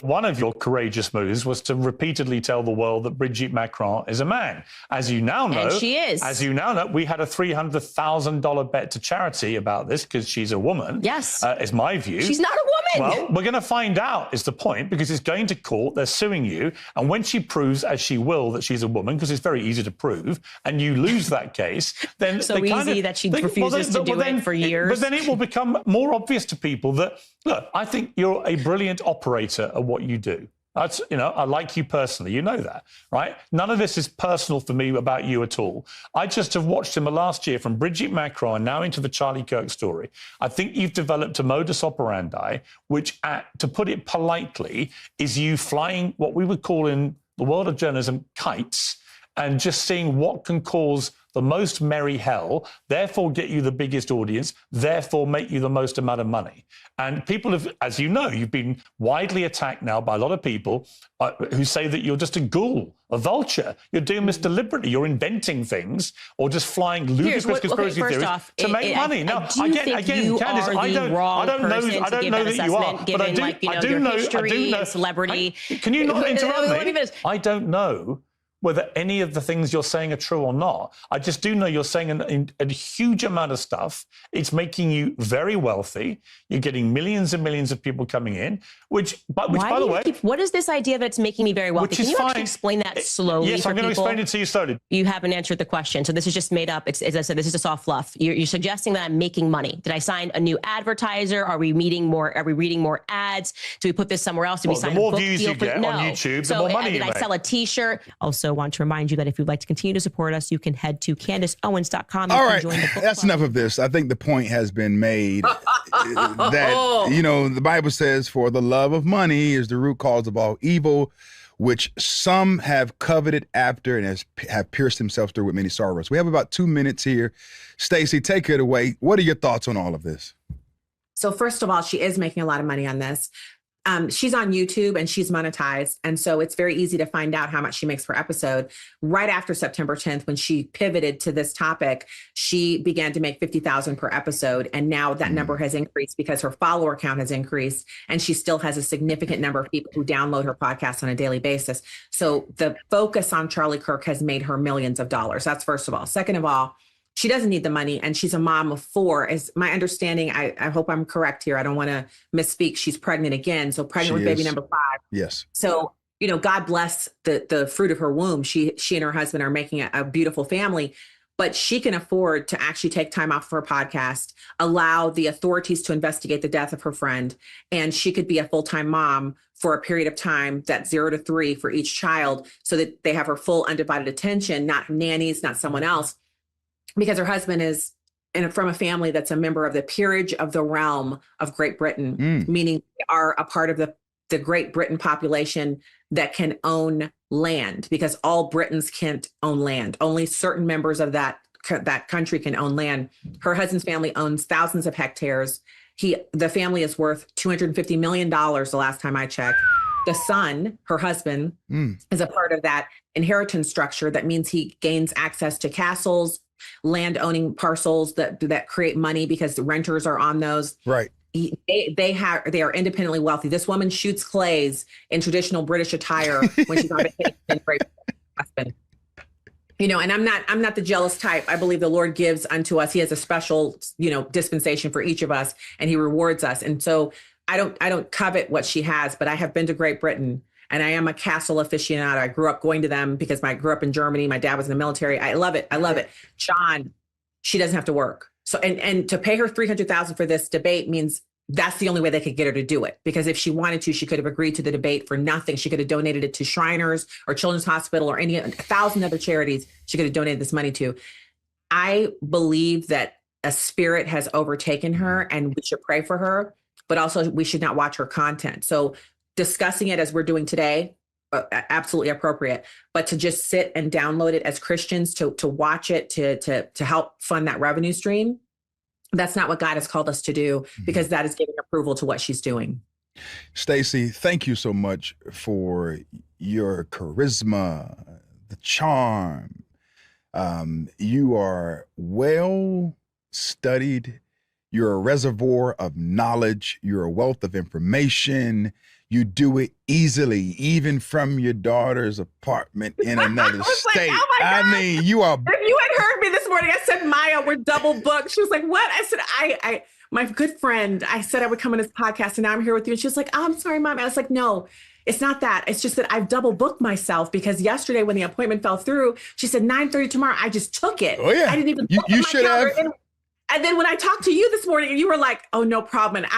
One of your courageous moves was to repeatedly tell the world that Brigitte Macron is a man. As you now know, and she is. As you now know, we had a $300,000 bet to charity about this because she's a woman. Yes. Is my view. She's not a woman. Well, we're going to find out is the point because it's going to court. They're suing you. And when she proves, as she will, that she's a woman, because it's very easy to prove, and you lose that case, then so easy that she refuses to do it for years. But then it will become more obvious to people that, look, I think you're a brilliant operator at what you do. That's, I like you personally. You know that, right? None of this is personal for me about you at all. I just have watched him last year from Brigitte Macron now into the Charlie Kirk story. I think you've developed a modus operandi, which, to put it politely, is you flying what we would call in the world of journalism kites and just seeing what can cause the most merry hell, therefore get you the biggest audience, therefore make you the most amount of money. And people have, as you know, you've been widely attacked now by a lot of people who say that you're just a ghoul, a vulture. You're doing this deliberately. You're inventing things or just flying ludicrous conspiracy theories to make money. Now, again, Candace, I don't know that you are, but I do know celebrity. Can you not interrupt me? I don't know whether any of the things you're saying are true or not. I just do know you're saying a huge amount of stuff. It's making you very wealthy. You're getting millions and millions of people coming in, which by the way... what is this idea that it's making me very wealthy? Can you actually explain that slowly Yes, I'm going to explain it to you slowly. You haven't answered the question, so this is just made up. As I said, this is just all fluff. You're suggesting that I'm making money. Did I sign a new advertiser? Are we reading more ads? Do we put this somewhere else? Do we sign a book deal? The more views you get on YouTube, the more money you make. Did I sell a T-shirt? Also want to remind you that if you'd like to continue to support us, you can head to CandaceOwens.com. All right, that's enough of this. I think the point has been made that, the Bible says, for the love of money is the root cause of all evil, which some have coveted after and have pierced themselves through with many sorrows. We have about 2 minutes here. Stacy, take it away. What are your thoughts on all of this? So first of all, she is making a lot of money on this. She's on YouTube and she's monetized. And so it's very easy to find out how much she makes per episode. Right after September 10th, when she pivoted to this topic, she began to make $50,000 per episode. And now that number has increased because her follower count has increased. And she still has a significant number of people who download her podcast on a daily basis. So the focus on Charlie Kirk has made her millions of dollars. That's first of all. Second of all, she doesn't need the money, and she's a mom of 4. Is my understanding. I hope I'm correct here. I don't want to misspeak. She's pregnant again. So pregnant with baby number 5. Yes. So, you know, God bless the fruit of her womb. She and her husband are making a beautiful family, but she can afford to actually take time off of her podcast, allow the authorities to investigate the death of her friend, and she could be a full-time mom for a period of time, that's 0 to 3 for each child, so that they have her full undivided attention, not nannies, not someone else, because her husband is from a family that's a member of the peerage of the realm of Great Britain, meaning they are a part of the Great Britain population that can own land, because all Britons can't own land. Only certain members of that country can own land. Her husband's family owns thousands of hectares. The family is worth $250 million the last time I checked. The son, her husband, is a part of that inheritance structure. That means he gains access to castles, land owning parcels that create money because the renters are on those. Right. They are independently wealthy. This woman shoots clays in traditional British attire when she's on vacation in Great Britain. You know, and I'm not the jealous type. I believe the Lord gives unto us. He has a special, you know, dispensation for each of us, and he rewards us. And so I don't covet what she has, but I have been to Great Britain, and I am a castle aficionado. I grew up going to them because I grew up in Germany. My dad was in the military. I love it. I love it. John, she doesn't have to work. So, and to pay her $300,000 for this debate means that's the only way they could get her to do it. Because if she wanted to, she could have agreed to the debate for nothing. She could have donated it to Shriners or Children's Hospital or 1,000 other charities she could have donated this money to. I believe that a spirit has overtaken her, and we should pray for her, but also we should not watch her content. So discussing it as we're doing today, absolutely appropriate, but to just sit and download it as Christians, to watch it, to help fund that revenue stream, that's not what God has called us to do, because that is giving approval to what she's doing. Stacy, thank you so much for your charisma, the charm. You are well studied. You're a reservoir of knowledge. You're a wealth of information. You do it easily, even from your daughter's apartment in another state. Like, oh my God. I mean, you are. If you had heard me this morning, I said, Maya, we're double booked. She was like, what? I said, my good friend, I said I would come on this podcast, and now I'm here with you. And she was like, oh, I'm sorry, Mom. I was like, no, it's not that. It's just that I've double booked myself, because yesterday when the appointment fell through, she said 9:30 tomorrow. I just took it. Oh yeah. I didn't even. You should have. And then when I talked to you this morning, and you were like, oh, no problem. And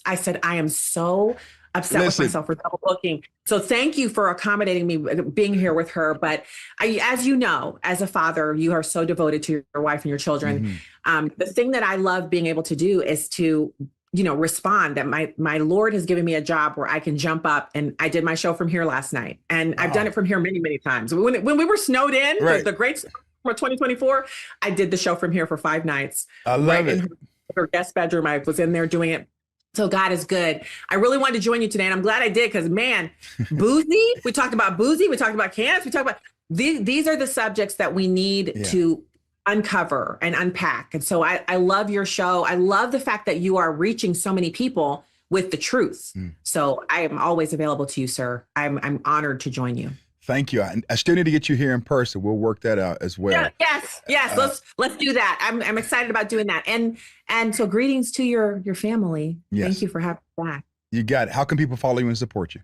I said, I am so upset with myself for double booking. So thank you for accommodating me being here with her. But as you know, as a father, you are so devoted to your wife and your children. The thing that I love being able to do is to, you know, respond that my Lord has given me a job where I can jump up. And I did my show from here last night, and I've done it from here many, many times. When we were snowed in, the great for 2024, I did the show from here for 5 nights. I love it. In her guest bedroom, I was in there doing it. So God is good. I really wanted to join you today, and I'm glad I did, because man, Boosie, we talked about Boosie, we talked about Candace, we talked about these are the subjects that we need to uncover and unpack. And so I love your show. I love the fact that you are reaching so many people with the truth. So I am always available to you, sir. I'm honored to join you. Thank you. I still need to get you here in person. We'll work that out as well. Yes. Let's do that. I'm excited about doing that. And so greetings to your family. Yes. Thank you for having me back. You got it. How can people follow you and support you?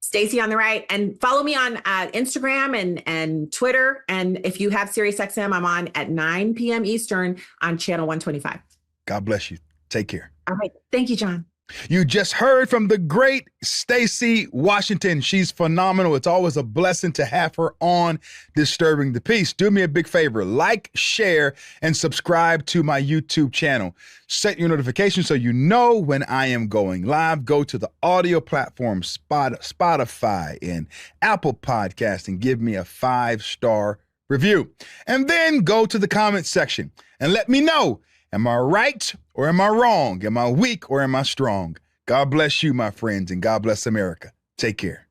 Stacy on the right, and follow me on Instagram and Twitter. And if you have SiriusXM, I'm on at 9 p.m. Eastern on channel 125. God bless you. Take care. All right. Thank you, John. You just heard from the great Stacy Washington. She's phenomenal. It's always a blessing to have her on Disturbing the Peace. Do me a big favor, like, share, and subscribe to my YouTube channel. Set your notifications so you know when I am going live. Go to the audio platform, Spotify and Apple Podcast, and give me a 5-star review. And then go to the comment section and let me know, am I right or am I wrong? Am I weak or am I strong? God bless you, my friends, and God bless America. Take care.